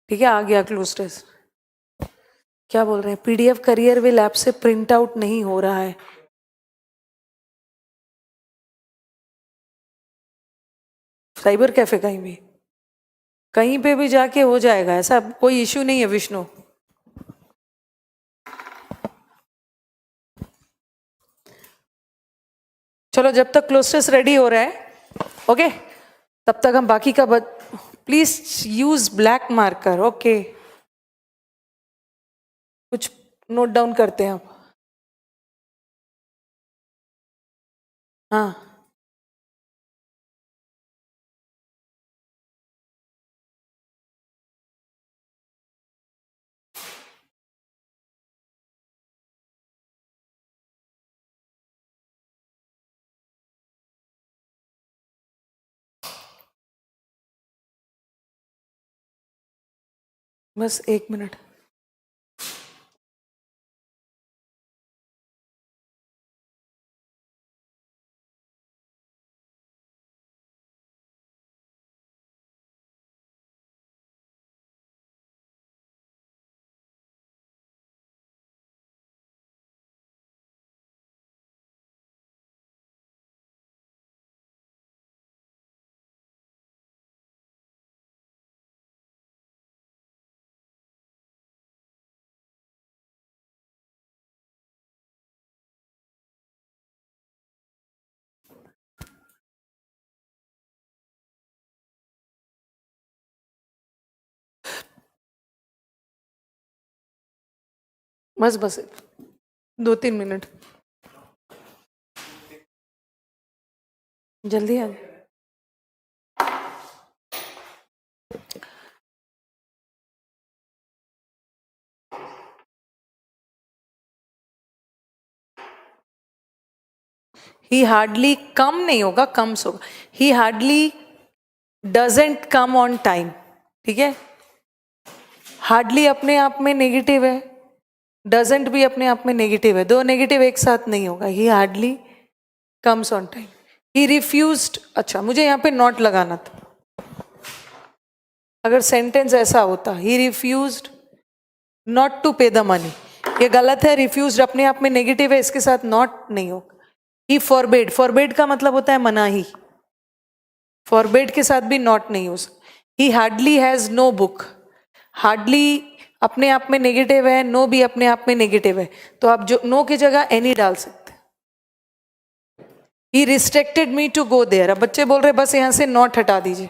ठीक है, आ गया क्लोज टेस्ट। क्या बोल रहे हैं, पीडीएफ करियर विल ऐप से प्रिंट आउट नहीं हो रहा है। साइबर कैफे कहीं पे भी जाके हो जाएगा, ऐसा कोई इश्यू नहीं है विष्णु। चलो जब तक क्लोज टेस्ट रेडी हो रहा है, ओके, तब तक हम बाकी का please use black marker, okay, कुछ नोट डाउन करते हैं आप। हाँ बस 1 मिनट। बस बस 2-3 मिनट, जल्दी आ जाए। ही हार्डली कम नहीं होगा, कम्स होगा। ही hardly doesn't come on time, ठीक है। हार्डली अपने आप में नेगेटिव है, डजेंट भी अपने आप में नेगेटिव है, दो नेगेटिव एक साथ नहीं होगा। ही hardly comes on time. He refused, अच्छा मुझे यहाँ पे नॉट लगाना था, अगर सेंटेंस ऐसा होता, ही रिफ्यूज्ड नॉट टू पे द मनी, ये गलत है। रिफ्यूज्ड अपने आप में नेगेटिव है, इसके साथ नॉट नहीं होगा। ही फॉरबेड, फॉरबेड का मतलब होता है मनाही, फॉरबेड के साथ भी नॉट नहीं हो सकता। He hardly has no book, hardly अपने आप में नेगेटिव है, नो भी अपने आप में नेगेटिव है, तो आप जो नो की जगह एनी डाल सकते हैं। He restricted me to go there, अब बच्चे बोल रहे बस यहाँ से नॉट हटा दीजिए।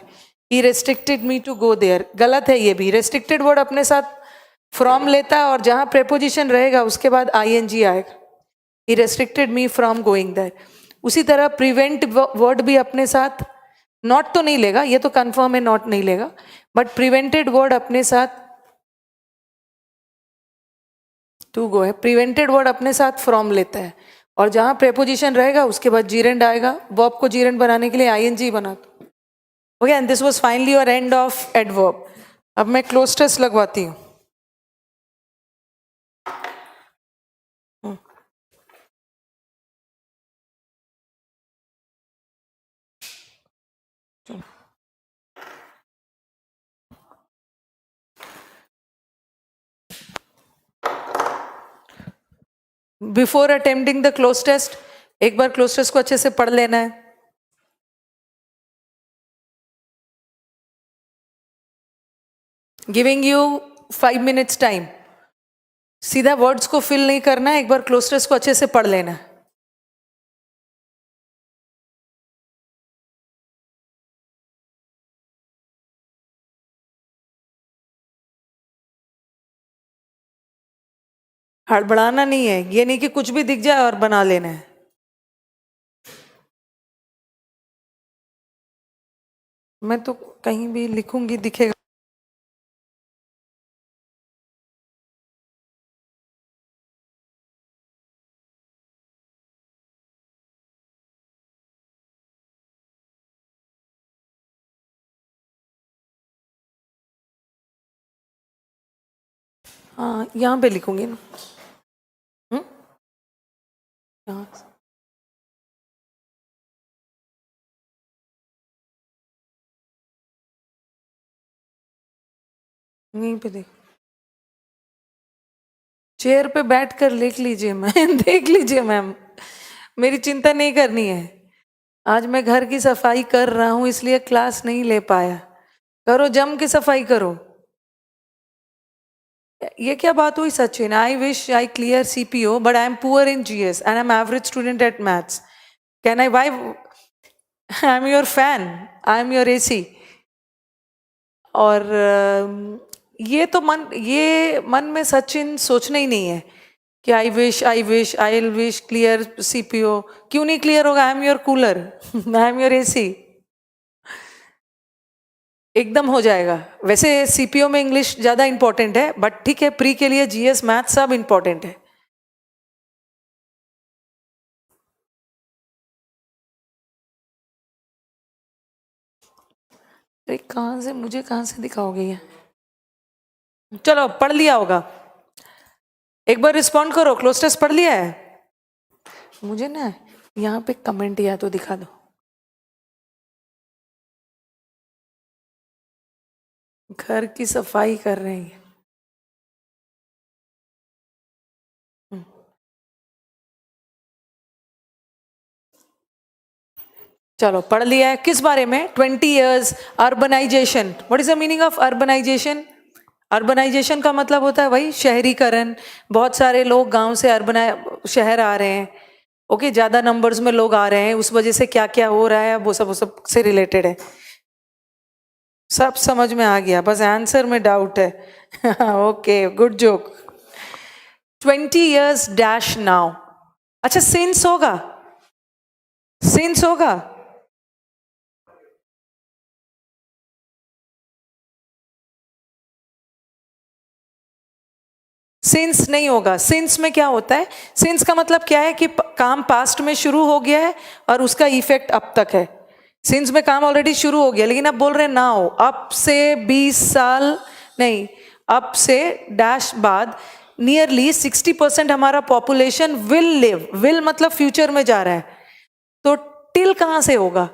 He restricted me to go there, गलत है ये भी। रिस्ट्रिक्टेड वर्ड अपने साथ फ्रॉम लेता है और जहां प्रेपोजिशन रहेगा उसके बाद आईएनजी आएगा। He restricted me from going there. उसी तरह प्रिवेंट वर्ड भी अपने साथ नॉट तो नहीं लेगा, ये तो कंफर्म है नॉट नहीं लेगा, बट प्रिवेंटेड वर्ड अपने साथ टू गो है, प्रिवेंटेड वर्ड अपने साथ फ्रॉम लेता है, और जहां प्रेपोजिशन रहेगा उसके बाद जीरेंड आएगा, वर्ब को जीरेंड बनाने के लिए आईएनजी बना दो। Okay, and this was finally your end of adverb. अब मैं क्लोज टेस्ट लगवाती हूँ। Before attempting the cloze test एक बार क्लोज टेस्ट को अच्छे से पढ़ लेना है। गिविंग यू 5 minutes टाइम, सीधा वर्ड्स को फिल नहीं करना है, एक बार क्लोज टेस्ट को अच्छे से पढ़ लेना है। हड़बड़ाना नहीं है, ये नहीं कि कुछ भी दिख जाए और बना लेना है। मैं तो कहीं भी लिखूंगी दिखेगा। हाँ, यहाँ पे लिखूंगी ना। यहाँ यहीं पे देख, चेयर पे बैठ कर लिख लीजिए मैम। देख लीजिए मैम, मेरी चिंता नहीं करनी है। आज मैं घर की सफाई कर रहा हूं इसलिए क्लास नहीं ले पाया। करो, जम के सफाई करो। ये क्या बात हुई Sachin? I wish I clear CPO but I am poor in GS and I am average student at maths. Can I why? I am your fan, I am your AC. और ये तो मन में सचिन सोचना ही नहीं है कि आई wish I wish clear CPO. क्यों नहीं क्लियर होगा? आई am your cooler, I am your AC. एकदम हो जाएगा। वैसे सीपीओ में इंग्लिश ज्यादा इंपॉर्टेंट है, बट ठीक है, प्री के लिए जीएस मैथ सब इंपॉर्टेंट है। मुझे कहां से दिखाओगे ये? चलो, पढ़ लिया होगा। एक बार रिस्पॉन्ड करो, क्लोज टेस्ट पढ़ लिया है? मुझे ना यहाँ पे कमेंट या तो दिखा दो। घर की सफाई कर रहे हैं। चलो, पढ़ लिया है। किस बारे में? 20 years urbanization. What is the meaning of urbanization? Urbanization का मतलब होता है वही शहरीकरण। बहुत सारे लोग गांव से शहर आ रहे हैं। ओके, ज्यादा नंबर्स में लोग आ रहे हैं, उस वजह से क्या क्या हो रहा है वो सब से रिलेटेड है। सब समझ में आ गया, बस आंसर में डाउट है। Okay, good joke. 20 years dash now. अच्छा, सिंस होगा? सिंस होगा? सिंस नहीं होगा। सिंस में क्या होता है? सिंस का मतलब क्या है कि काम पास्ट में शुरू हो गया है और उसका इफेक्ट अब तक है। सिंस में काम ऑलरेडी शुरू हो गया, लेकिन अब बोल रहे नाउ, अब से 20 साल नहीं, अब से डैश बाद नियरली 60% हमारा पॉपुलेशन विल लिव। विल मतलब फ्यूचर में जा रहा है, तो टिल कहां से होगा?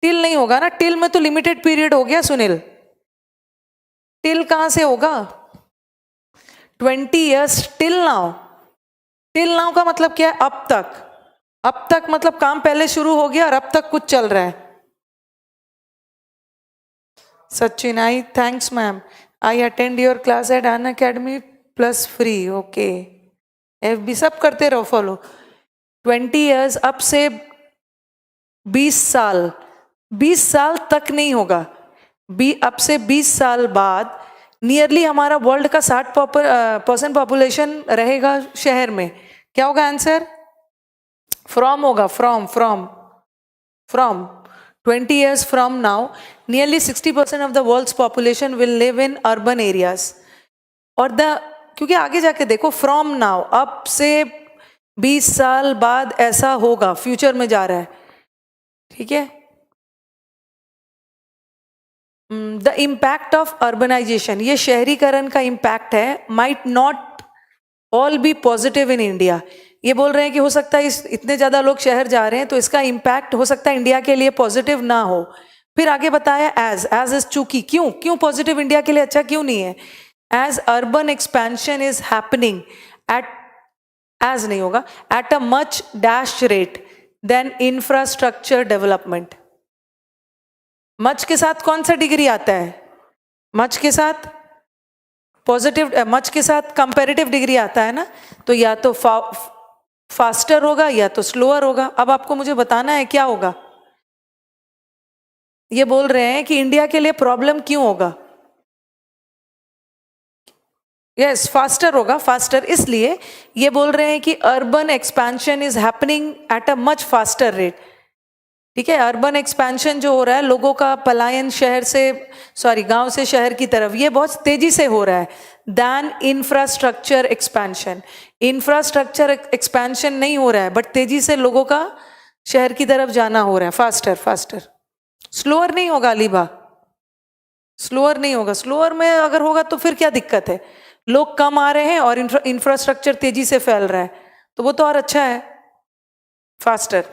टिल नहीं होगा ना, टिल में तो लिमिटेड पीरियड हो गया सुनील। टिल कहां से होगा? 20 years till now. Till now का मतलब क्या है? अब तक। अब तक मतलब काम पहले शुरू हो गया और अब तक कुछ चल रहा है। Sachin, I thanks ma'am, I attend your class at an academy plus free. Okay, FB सब करते रहो फॉलो। 20 years, अब से 20 साल। 20 साल तक नहीं होगा, अब से 20 साल बाद नियरली हमारा वर्ल्ड का 60% पॉपुलेशन रहेगा शहर में। क्या होगा आंसर? फ्रॉम होगा, from from from. 20 years from now, nearly 60% of the world's population will live in urban areas. और क्योंकि आगे जाके देखो, फ्रॉम नाउ, अब से 20 साल बाद ऐसा होगा, फ्यूचर में जा रहा है, ठीक है। द इम्पैक्ट ऑफ अर्बनाइजेशन, ये शहरीकरण का इम्पैक्ट है, might not all B positive in India. ये बोल रहे हैं कि हो सकता है इतने ज्यादा लोग शहर जा रहे हैं तो इसका इम्पैक्ट हो सकता है इंडिया के लिए पॉजिटिव ना हो। फिर आगे बताया एज इज चूकी, क्यों पॉजिटिव इंडिया के लिए अच्छा क्यों नहीं है? As urban expansion is happening at, as नहीं होगा, at a much dash rate then infrastructure development. Much के साथ कौन सा डिग्री आता है? मच के साथ पॉजिटिव, मच के साथ कंपैरेटिव डिग्री आता है ना, तो या तो फास्टर होगा या तो स्लोअर होगा। अब आपको मुझे बताना है क्या होगा। ये बोल रहे हैं कि इंडिया के लिए प्रॉब्लम क्यों होगा? यस, फास्टर होगा, फास्टर इसलिए ये बोल रहे हैं कि urban expansion is happening eight a much faster rate, ठीक है। अर्बन एक्सपेंशन जो हो रहा है, लोगों का पलायन शहर से, सॉरी गांव से शहर की तरफ, ये बहुत तेजी से हो रहा है than infrastructure expansion. Infrastructure expansion नहीं हो रहा है, बट तेजी से लोगों का शहर की तरफ जाना हो रहा है, फास्टर। स्लोअर नहीं होगा अलीबा, स्लोअर नहीं होगा। स्लोअर में अगर होगा तो फिर क्या दिक्कत है? लोग कम आ रहे हैं और इंफ्रास्ट्रक्चर तेजी से फैल रहा है, तो वो तो और अच्छा है, faster.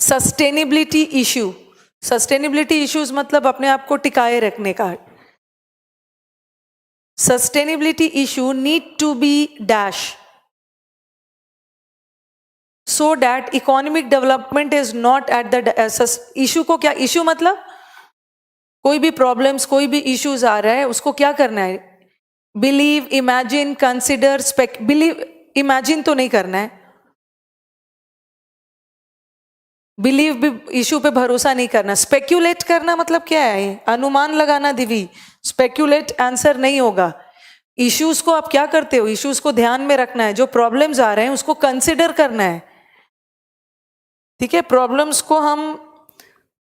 Sustainability issue, sustainability issues मतलब अपने आप को टिकाए रखने का। Sustainability issue need to be dash so that economic development is not at the issue को, क्या इशू मतलब कोई भी प्रॉब्लम्स, कोई भी इश्यूज आ रहा है उसको क्या करना है? Believe, imagine, consider, believe, imagine तो नहीं करना है, बिलीव भी इशू पे भरोसा नहीं करना। स्पेक्यूलेट करना मतलब क्या है? अनुमान लगाना दिवी। स्पेक्यूलेट आंसर नहीं होगा। इश्यूज को आप क्या करते हो? इश्यूज को ध्यान में रखना है, जो प्रॉब्लम्स आ रहे हैं उसको कंसिडर करना है, ठीक है। प्रॉब्लम्स को हम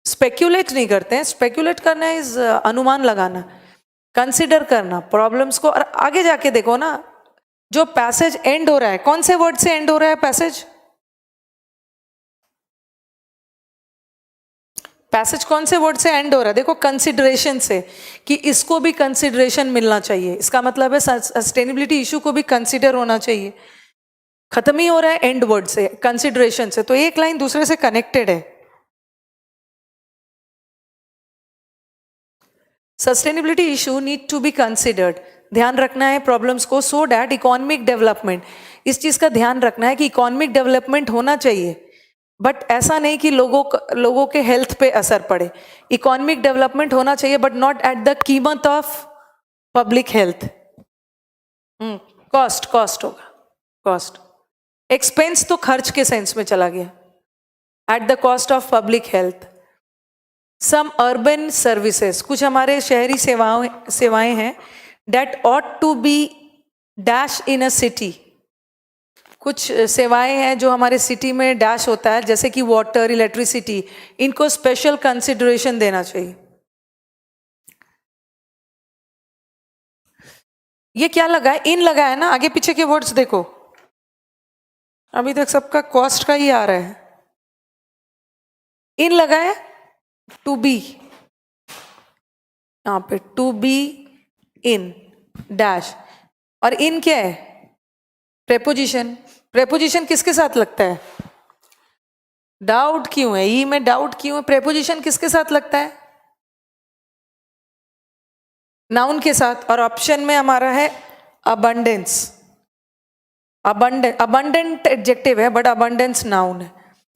स्पेक्यूलेट नहीं करते हैं, स्पेक्यूलेट करना इज अनुमान लगाना, कंसिडर करना प्रॉब्लम्स को। और आगे जाके देखो ना, जो पैसेज एंड हो रहा है, कौन से वर्ड से एंड हो रहा है पैसेज? पैसेज कौन से वर्ड से एंड हो रहा है? देखो, कंसिडरेशन से, कि इसको भी कंसिडरेशन मिलना चाहिए। इसका मतलब है सस्टेनेबिलिटी इशू को भी कंसिडर होना चाहिए। खत्म ही हो रहा है एंड वर्ड से, कंसिडरेशन से, तो एक लाइन दूसरे से कनेक्टेड है। Sustainability issue need to be considered, ध्यान रखना है प्रॉब्लम्स को, सो डैट इकोनॉमिक डेवलपमेंट, इस चीज का ध्यान रखना है कि इकोनॉमिक डेवलपमेंट होना चाहिए, बट ऐसा नहीं कि लोगों के हेल्थ पे असर पड़े। इकोनॉमिक डेवलपमेंट होना चाहिए बट नॉट एट द कीमत ऑफ पब्लिक हेल्थ। कॉस्ट होगा, कॉस्ट। एक्सपेंस तो खर्च के सेंस में चला गया, at the cost of public health. Some urban services, कुछ हमारे शहरी सेवाएं हैं, that ought to be dash in a city. कुछ सेवाएं हैं जो हमारे सिटी में डैश होता है, जैसे कि वाटर, इलेक्ट्रिसिटी, इनको स्पेशल कंसिडरेशन देना चाहिए। ये क्या लगा है? इन लगा है ना, आगे पीछे के वर्ड्स देखो, अभी तक सबका कॉस्ट का ही आ रहा है। इन लगा है, टू बी, यहां पे टू बी इन डैश, और इन क्या है? प्रेपोजिशन। प्रेपोजिशन किसके साथ लगता है? डाउट क्यों है? ई में डाउट क्यों है? प्रेपोजिशन किसके साथ लगता है? नाउन के साथ। और ऑप्शन में हमारा है अबंडेंस। अबंडेंट एडजेक्टिव है बट अबंडेंस नाउन है,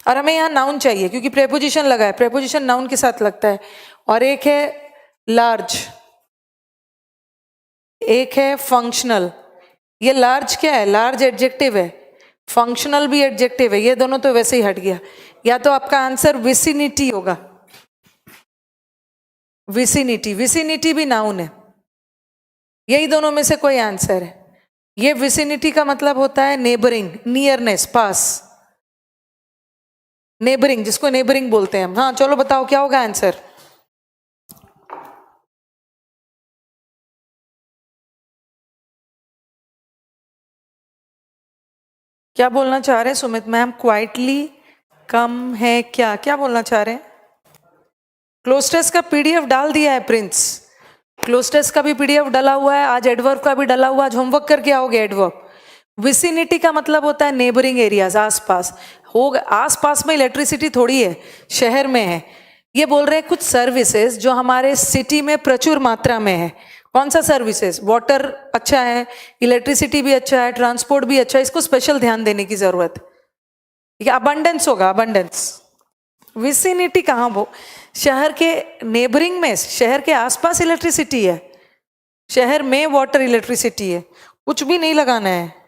और हमें यहाँ नाउन चाहिए क्योंकि प्रेपोजिशन लगा है, प्रेपोजिशन नाउन के साथ लगता है। और एक है लार्ज, एक है फंक्शनल। ये लार्ज क्या है? लार्ज एडजेक्टिव है, फंक्शनल भी एडजेक्टिव है, ये दोनों तो वैसे ही हट गया। या तो आपका आंसर विसिनिटी होगा, विसिनिटी, विसिनिटी भी नाउन है, यही दोनों में से कोई आंसर है। ये विसिनिटी का मतलब होता है नेबरिंग, नियरनेस, पास, नेबरिंग, जिसको नेबरिंग बोलते हैं हम। हाँ चलो बताओ क्या होगा आंसर? क्या बोलना चाह रहे हैं सुमित मैम? क्वाइटली कम है क्या? क्या बोलना चाह रहे हैं? क्लोज टेस्ट का पीडीएफ डाल दिया है प्रिंस, क्लोज टेस्ट का भी पीडीएफ डाला हुआ है, आज एडवर्ब का भी डाला हुआ, आज होमवर्क करके आओगे एडवर्ब। विसिनिटी का मतलब होता है नेबरिंग एरियाज, आसपास होगा, आसपास में इलेक्ट्रिसिटी थोड़ी है, शहर में है। ये बोल रहे हैं कुछ सर्विसेज जो हमारे सिटी में प्रचुर मात्रा में है। कौन सा सर्विसेज? वाटर अच्छा है, इलेक्ट्रिसिटी भी अच्छा है, ट्रांसपोर्ट भी अच्छा है, इसको स्पेशल ध्यान देने की जरूरत है। ठीक है, अबंडेंस होगा, अबंडेंस। विसिनिटी कहाँ? वो शहर के नेबरिंग में, शहर के आसपास इलेक्ट्रिसिटी है, शहर में वाटर इलेक्ट्रिसिटी है, कुछ भी नहीं लगाना है।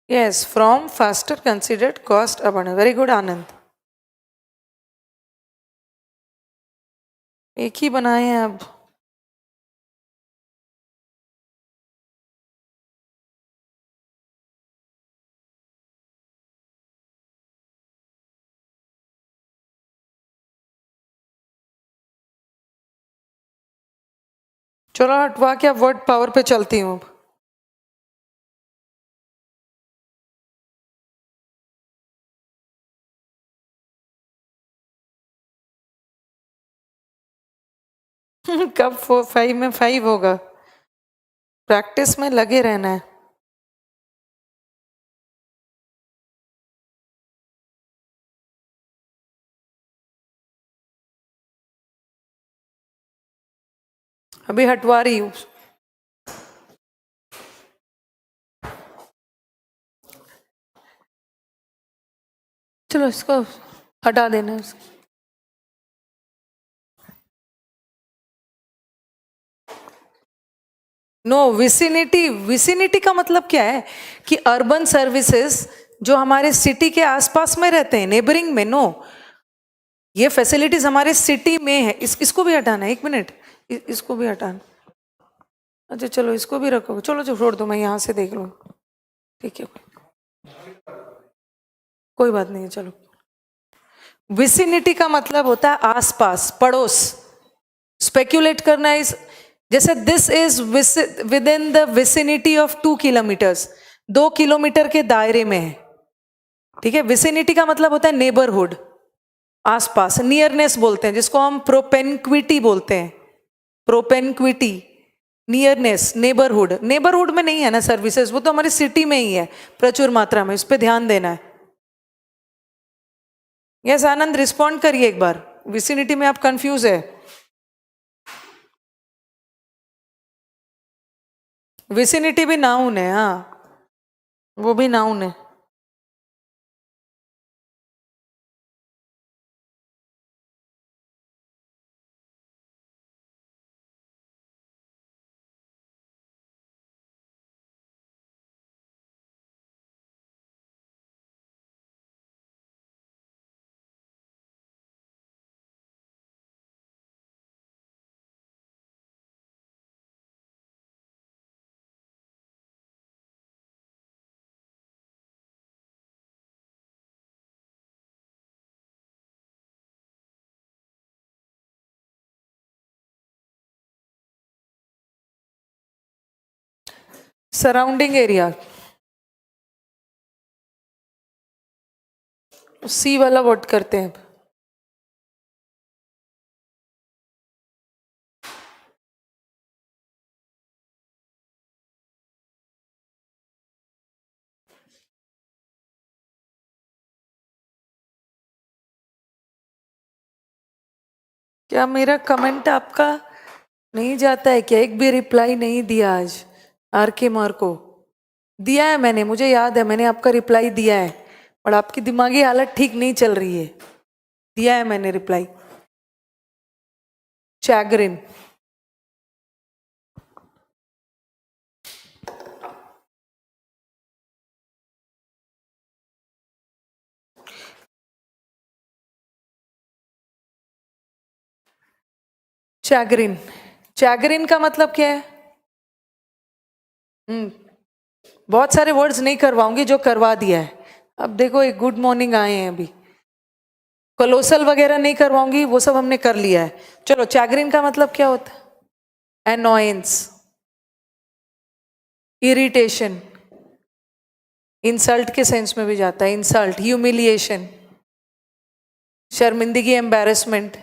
Yes, from faster considered cost abundance. Very good, आनंद। एक ही बनाए हैं अब। चलो हटवा के अब वर्ड पावर पे चलती हूँ। कब 4-5 में 5 होगा? प्रैक्टिस में लगे रहना है। अभी हटवा रही हूँ। चलो इसको हटा देना। नो, विसिनिटी, विसिनिटी का मतलब क्या है कि अर्बन सर्विसेज जो हमारे सिटी के आसपास में रहते हैं, नेबरिंग में। नो, ये फैसिलिटीज हमारे सिटी में है। इसको भी हटाना है, 1 मिनट, इसको भी हटाना। अच्छा चलो इसको भी रखो, चलो जो छोड़ दो, मैं यहाँ से देख लूँ। ठीक है, कोई बात नहीं है, चलो। विसिनिटी का मतलब होता है आसपास, पड़ोस। स्पेक्यूलेट करना इज, जैसे this is with in the vicinity of 2 kilometres, 2 kilometre के दायरे में है। ठीक है, विसिनिटी का मतलब होता है नेबरहुड, आसपास। नियरनेस बोलते हैं जिसको हम प्रोपेनक्विटी बोलते हैं, प्रोपेनक्विटी, नियरनेस, नेबरहुड। नेबरहुड में नहीं है ना सर्विसेज, वो तो हमारी सिटी में ही है प्रचुर मात्रा में, उस पर ध्यान देना है। यस आनंद, रिस्पॉन्ड करिए एक बार, विसिनिटी में आप कंफ्यूज है। विसिनिटी भी नाउन है, हाँ वो भी नाउन है। सराउंडिंग एरिया, सी वाला वर्ड करते हैं। क्या मेरा कमेंट आपका नहीं जाता है क्या? एक भी रिप्लाई नहीं दिया आज आर के मार को। दिया है मैंने, मुझे याद है मैंने आपका रिप्लाई दिया है, और आपकी दिमागी हालत ठीक नहीं चल रही है। दिया है मैंने रिप्लाई। चैगरिन, चैगरिन, चैगरिन का मतलब क्या है? बहुत सारे वर्ड्स नहीं करवाऊंगी जो करवा दिया है। अब देखो एक गुड मॉर्निंग आए हैं अभी, कोलोसल वगैरह नहीं करवाऊंगी, वो सब हमने कर लिया है। चलो चैग्रिन का मतलब क्या होता है? एनॉयंस, इरिटेशन, इंसल्ट के सेंस में भी जाता है, इंसल्ट, ह्यूमिलिएशन, शर्मिंदगी, एम्बैरेसमेंट,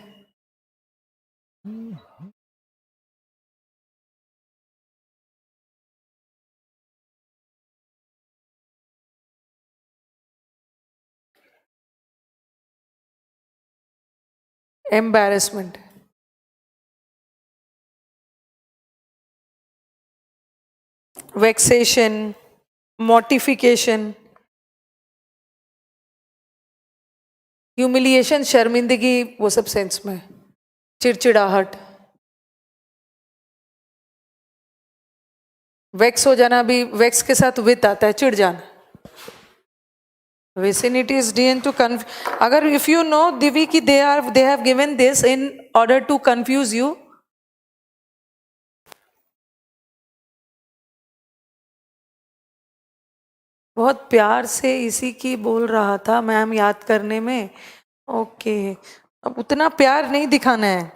एम्बैरेसमेंट, वेक्सेशन, मॉर्टिफिकेशन, ह्यूमिलिएशन, शर्मिंदगी, वो सब सेंस में, चिड़चिड़ाहट, वेक्स हो जाना भी, वेक्स के साथ विथ आता है, चिढ़ जाना। Vicinity is DN to अगर if you know दिवी की they have given this in order to confuse you, बहुत प्यार से इसी की बोल रहा था मैम याद करने में। ओके, अब उतना प्यार नहीं दिखाना है।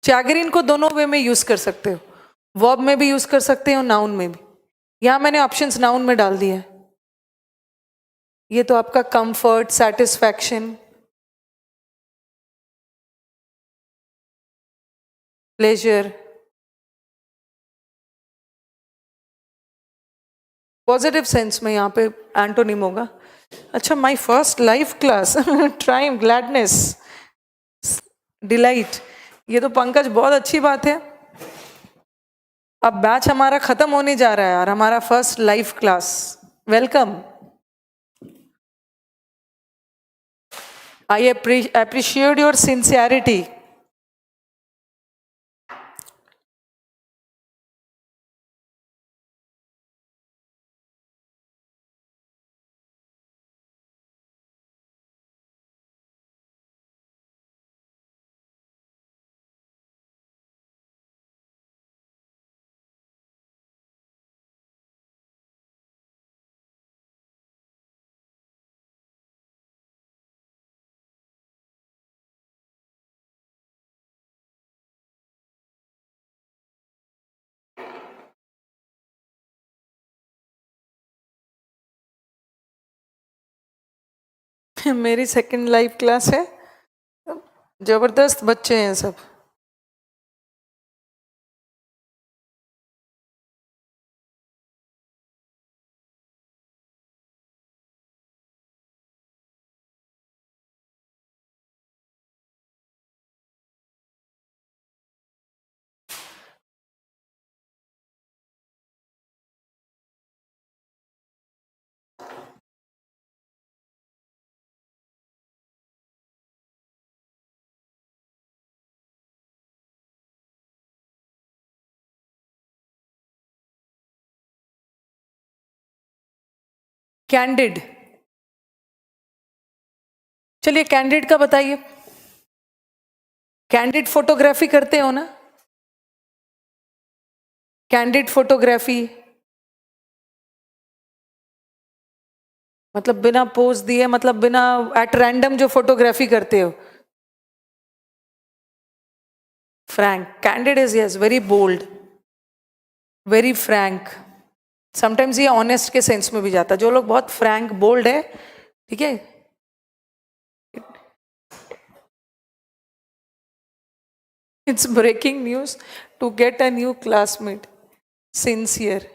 चैगरिन को दोनों वे में यूज कर सकते हो, वर्ब में भी यूज कर सकते हो, नाउन में भी। यहां मैंने ऑप्शंस नाउन में डाल दिया है। ये तो आपका comfort, satisfaction, pleasure, positive sense में यहाँ पे एंटोनिम होगा। अच्छा, माय फर्स्ट लाइफ क्लास, ट्राइम, ग्लैडनेस, डिलाइट, ये तो पंकज बहुत अच्छी बात है। अब बैच हमारा खत्म होने जा रहा है और हमारा first life class, welcome. I appreciate your sincerity. मेरी सेकंड लाइफ क्लास है, जबरदस्त बच्चे हैं सब। कैंडिड, चलिए कैंडिड का बताइए। कैंडिड फोटोग्राफी करते हो ना? कैंडिड फोटोग्राफी मतलब बिना पोज दिए, मतलब बिना एट रैंडम जो फोटोग्राफी करते हो। Frank, candid is yes very bold, very frank. Sometimes ये ऑनेस्ट के सेंस में भी जाता है। जो लोग बहुत फ्रैंक बोल्ड है, ठीक है, it's breaking news to get a new classmate, sincere.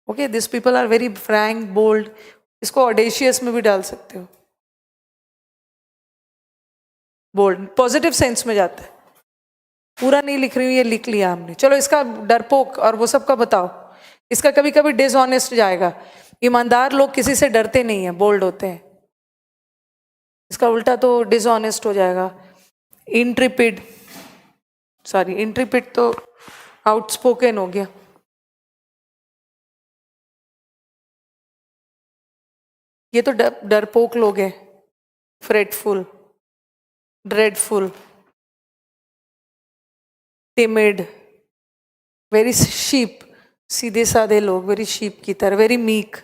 Okay, this people are very frank, bold. इसको ऑडेशियस में भी डाल सकते हो, बोल्ड पॉजिटिव सेंस में जाता है। पूरा नहीं लिख रही हूँ, ये लिख लिया हमने। चलो इसका डरपोक और वो सब का बताओ। इसका कभी कभी डिसऑनेस्ट जाएगा। ईमानदार लोग किसी से डरते नहीं है, बोल्ड होते हैं। इसका उल्टा तो डिसऑनेस्ट हो जाएगा। इंट्रिपिड, सॉरी इंट्रिपिड तो आउटस्पोकन हो गया। ये तो डरपोक लोग हैं। fretful, dreadful, timid, very sheep, सीधे साधे लोग, very sheep की तरह, very meek,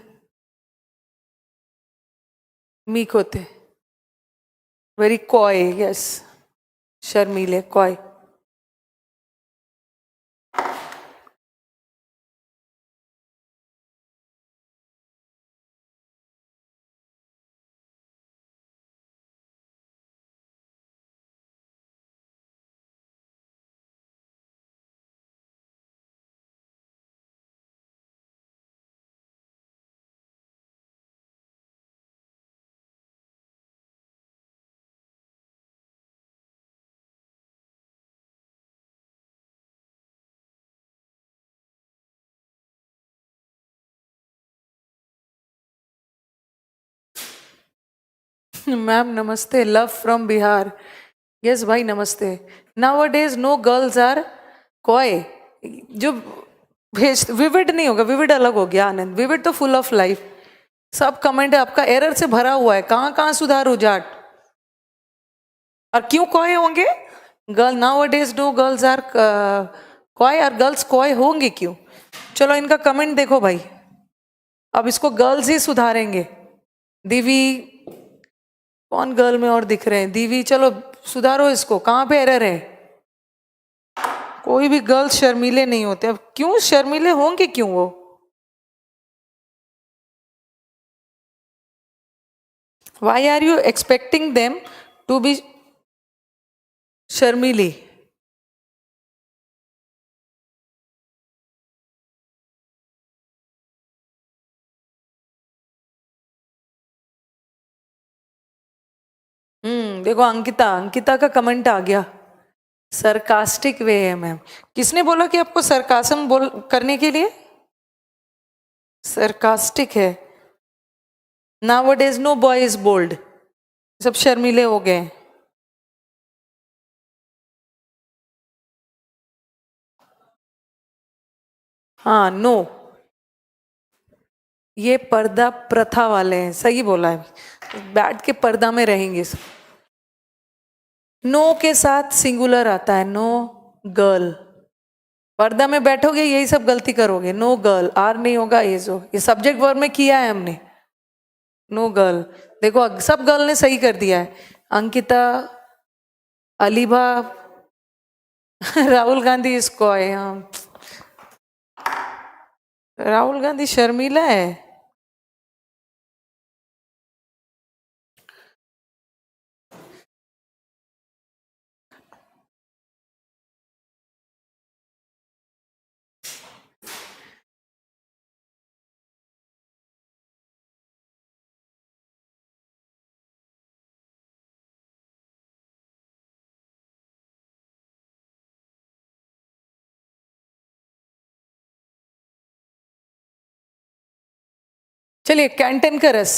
meek होते, very coy, yes, शर्मीले, coy. Ma'am नमस्ते, लव फ्रॉम बिहार. यस भाई नमस्ते. नाउ-अ-डेज नो गर्ल्स आर कॉय. जो भेज विविड नहीं होगा, विविड अलग हो गया आनंद. विविड तो फुल ऑफ लाइफ. सब कमेंट आपका एरर से भरा हुआ है. कहाँ कहाँ सुधारो जाट. और क्यों कॉय होंगे girl? Nowadays no girls are coy. और गर्ल्स कॉय होंगे क्यों? चलो इनका कमेंट देखो भाई. अब इसको गर्ल्स ही सुधारेंगे. दिवी कौन गर्ल में और दिख रहे हैं? दीवी, चलो सुधारो इसको. कहाँ पे एरर है? कोई भी गर्ल्स शर्मीले नहीं होते. अब क्यों शर्मीले होंगे क्यों वो? Why are you expecting them to be शर्मीली? देखो अंकिता, अंकिता का कमेंट आ गया. सरकास्टिक वे है मैम. किसने बोला कि आपको सरकासम बोल करने के लिए? सरकास्टिक है. Nowadays no boy is bold. सब शर्मीले हो गए. हाँ नो, ये पर्दा प्रथा वाले हैं. सही बोला है. बैठ के पर्दा में रहेंगे. नो के साथ सिंगुलर आता है. No girl. पर्दा में बैठोगे यही सब गलती करोगे. No girl. आर नहीं होगा ये. जो ये सब्जेक्ट वर्ब में किया है हमने. No girl. देखो सब गर्ल ने सही कर दिया है. अंकिता, अलीबा, राहुल गांधी इसको है. राहुल गांधी शर्मीला है. चलिए कैंटन का रस.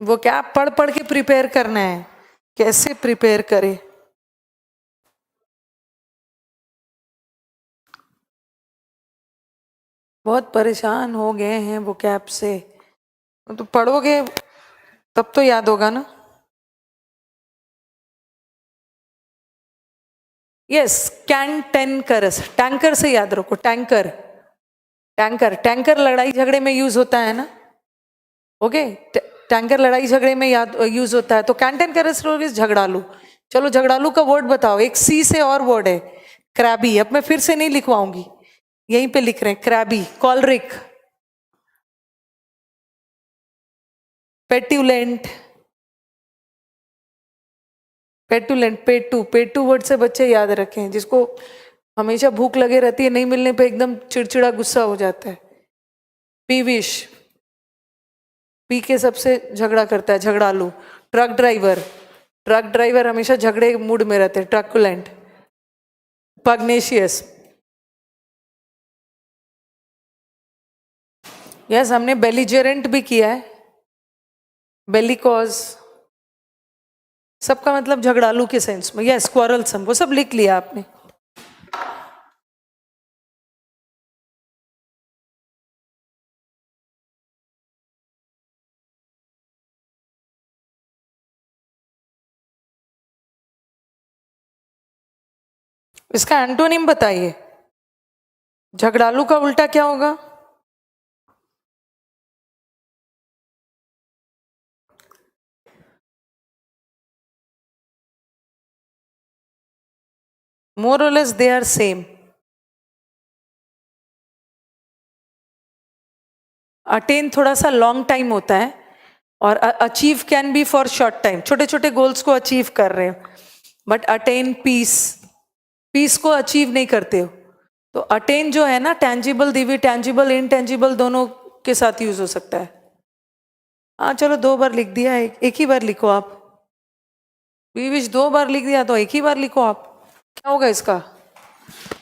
वो क्या पढ़ पढ़ के प्रिपेयर करना है. कैसे प्रिपेयर करे? बहुत परेशान हो गए हैं वो कैप से. तो पढ़ोगे तब तो याद होगा ना. यस, कैंटन का रस. टैंकर से याद रखो. टैंकर, टैंकर, टैंकर लड़ाई झगड़े में यूज होता है ना. ओके, टैंकर लड़ाई झगड़े में याद यूज होता है. तो कैंटन का रस झगड़ालू. चलो झगड़ालू का वर्ड बताओ. एक सी से और वर्ड है क्रैबी. अब मैं फिर से नहीं लिखवाऊंगी, यहीं पे लिख रहे हैं. क्रैबी, कॉलरिक, पेट्यूलेंट. पेटुलेंट, पेटू. पेटू वर्ड से बच्चे याद रखें. जिसको हमेशा भूख लगे रहती है, नहीं मिलने पे एकदम चिड़चिड़ा गुस्सा हो जाता है. पीविश, पी के सबसे झगड़ा करता है, झगड़ालू. ट्रक ड्राइवर, ट्रक ड्राइवर हमेशा झगड़े मूड में रहते हैं. ट्रकुलेंट. पग्नेशियस. यस, हमने बेलिजेरेंट भी किया है. बेलिकॉज सबका मतलब झगड़ालू के सेंस में. यस, क्वारलसम, वो सब लिख लिया आपने. इसका एंटोनिम बताइए, झगड़ालू का उल्टा क्या होगा? मोर और less they are same. Attain थोड़ा सा लॉन्ग टाइम होता है और achieve can be for short time. छोटे छोटे गोल्स को अचीव कर रहे हो, बट अटेन पीस, पीस को अचीव नहीं करते हो. तो अटेन जो है ना, टेंजिबल दिव्य, टेंजिबल इनटेंजिबल दोनों के साथ यूज हो सकता है. हाँ चलो 2 बार लिख दिया, एक ही बार लिखो आप. वी विश 2 बार लिख दिया तो एक ही बार लिखो आप. क्या होगा इसका?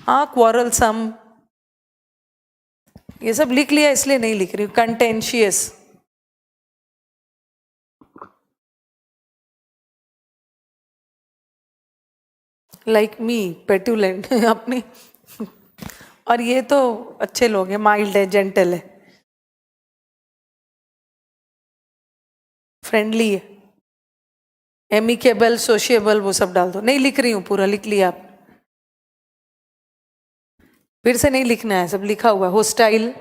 हाँ, क्वारलसम, ये सब लिख लिया इसलिए नहीं लिख रही हूँ. कंटेंशियस, लाइक मी, पेटुलेंट अपनी. और ये तो अच्छे लोग हैं, माइल्ड है, जेंटल है, फ्रेंडली है, एमिकेबल, सोशिएबल, वो सब डाल दो. नहीं लिख रही हूँ, पूरा लिख लिया आप. फिर से नहीं लिखना है, सब लिखा हुआ. होस्टाइल,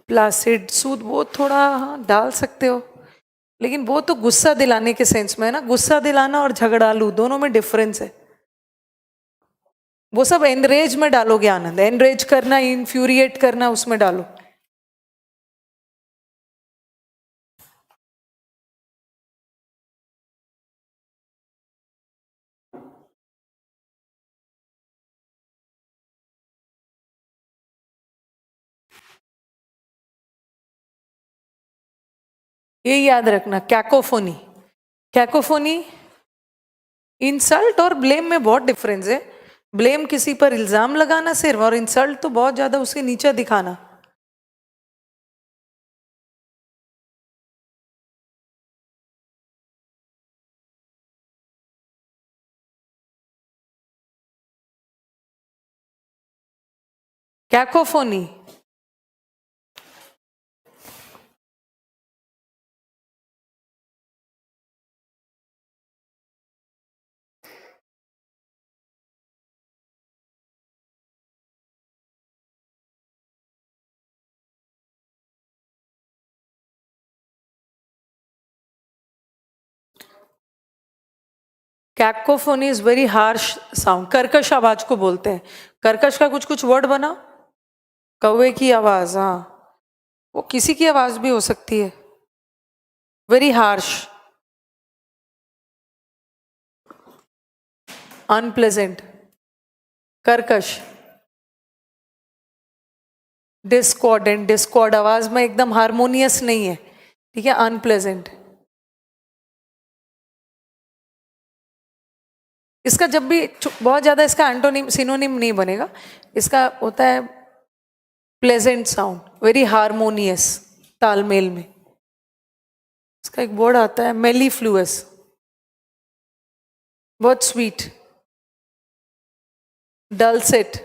प्लासिड, सूद, वो थोड़ा हाँ डाल सकते हो, लेकिन वो तो गुस्सा दिलाने के सेंस में है ना. गुस्सा दिलाना और झगड़ालू दोनों में डिफरेंस है. वो सब एनरेज में डालोगे आनंद, एनरेज करना, इन्फ्यूरिएट करना, उसमें डालो. ये याद रखना, कैकोफोनी. कैकोफोनी, इंसल्ट और ब्लेम में बहुत डिफरेंस है. ब्लेम किसी पर इल्जाम लगाना सिर्फ, और इंसल्ट तो बहुत ज्यादा उसके नीचे दिखाना. Cacophony, cacophony is very harsh sound. कर्कश आवाज को बोलते हैं. कर्कश का कुछ कुछ वर्ड बना. कौवे की आवाज, हाँ, वो किसी की आवाज भी हो सकती है. Very harsh, unpleasant. कर्कश, डिस्कॉर्डेंट, डिस्कॉर्ड, आवाज में एकदम हारमोनियस नहीं है, ठीक है. अनप्लेजेंट. इसका जब भी बहुत ज्यादा इसका एंटोनिम सिनोनिम नहीं बनेगा. इसका होता है प्लेजेंट साउंड, वेरी हारमोनियस, तालमेल में. इसका एक वर्ड आता है मेलीफ्लुअस, बहुत स्वीट. डलसेट,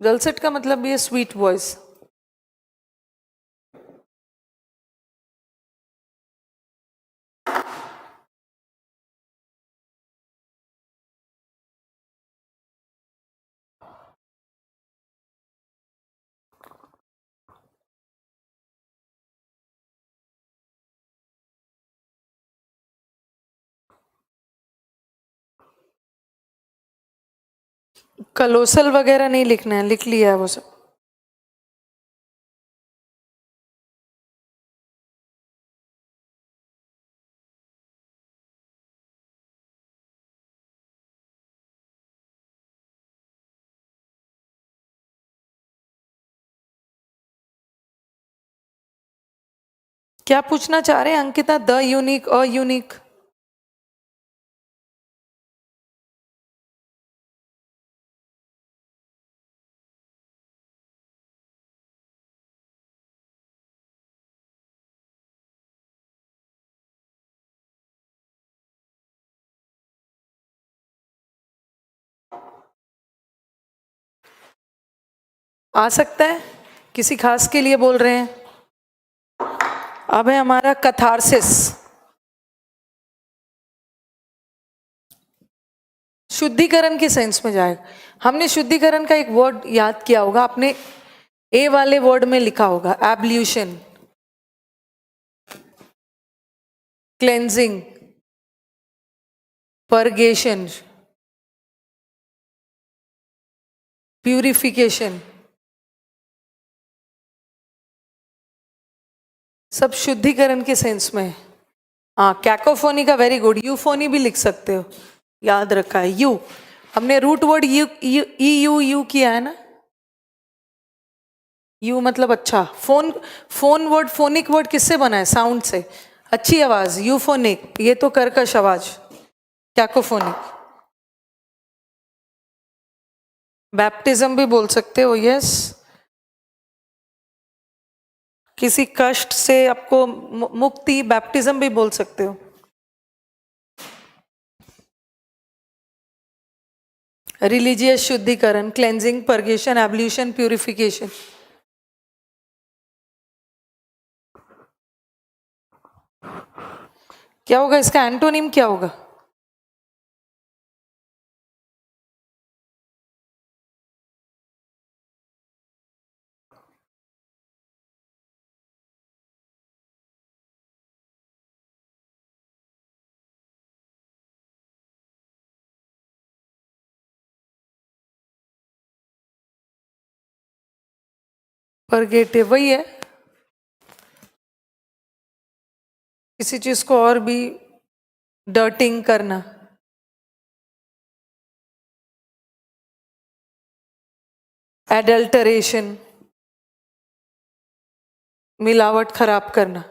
डलसेट का मतलब भी है स्वीट वॉइस. कलोसल वगैरह नहीं लिखना है, लिख लिया है वो सब. क्या पूछना चाह रहे हैं Ankita? The unique, a unique. आ सकता है? किसी खास के लिए बोल रहे हैं? अब है हमारा कथारसिस। शुद्धिकरण के सेंस में जाएगा। हमने शुद्धिकरण का एक वर्ड याद किया होगा, आपने ए वाले वर्ड में लिखा होगा, एब्ल्यूशन, क्लेंजिंग, परगेशन, प्यूरिफिकेशन, सब शुद्धिकरण के सेंस में है। हाँ, कैकोफोनी का वेरी गुड, यूफोनी भी लिख सकते हो, याद रखा है। यू, हमने root word U U U किया है ना, यू मतलब अच्छा। फोन वर्ड, फोनिक वर्ड किससे बना है? साउंड से, अच्छी आवाज, यूफोनिक, ये तो कर्कश आवाज, कैकोफोनिक। बैप्टिज्म भी बोल सकते हो, यस। किसी कष्ट से आपको मुक्ति, बैप्टिज्म भी बोल सकते हो। रिलीजियस शुद्धिकरण, क्लेंजिंग, परगेशन, एब्ल्यूशन, प्यूरिफिकेशन। क्या होगा इसका एंटोनिम, क्या होगा? परगेटिव, वही है, किसी चीज को और भी डर्टिंग करना। एडल्टरेशन, मिलावट, खराब करना।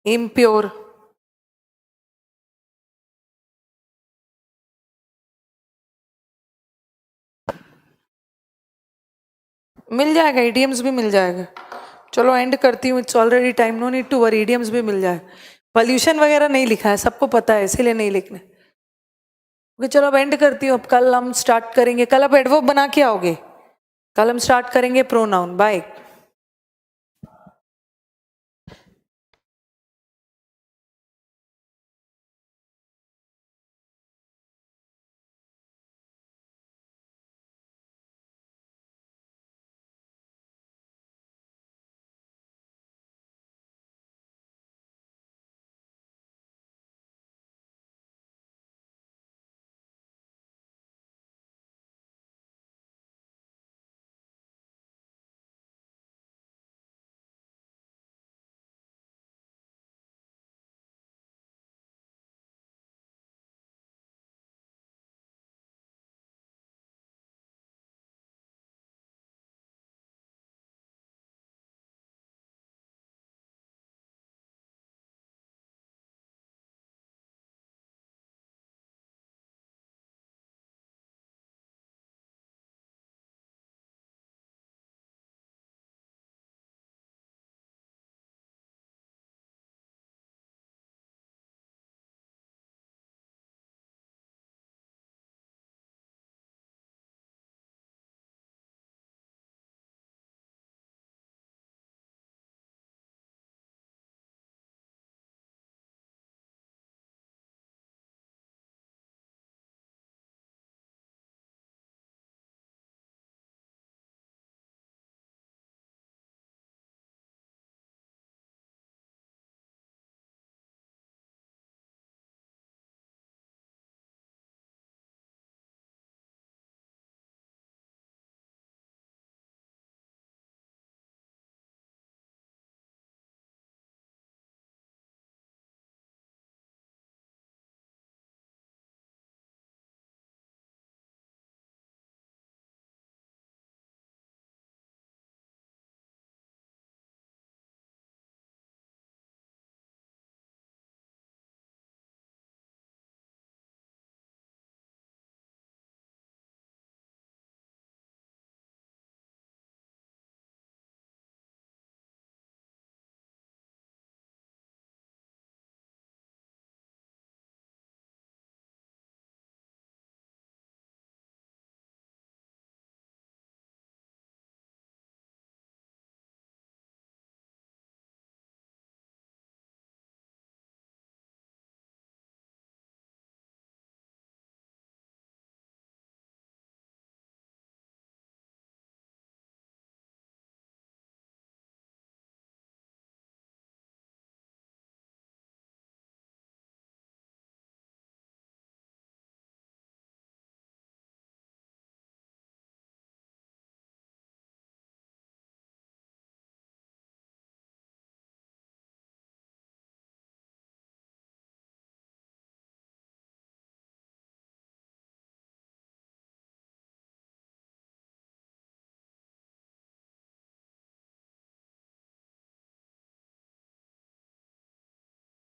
इम्प्योर, मिल जाएगा, इडियम्स भी मिल जाएगा। चलो एंड करती हूँ, it's already time, no need to worry, idioms भी मिल जाएगा। पॉल्यूशन वगैरह नहीं लिखा है, सबको पता है, इसीलिए नहीं लिखने। ओके, चलो अब एंड करती हूँ। अब कल हम स्टार्ट करेंगे, कल आप एडवर्ब बना के आओगे, कल हम स्टार्ट करेंगे प्रोनाउन। बाय।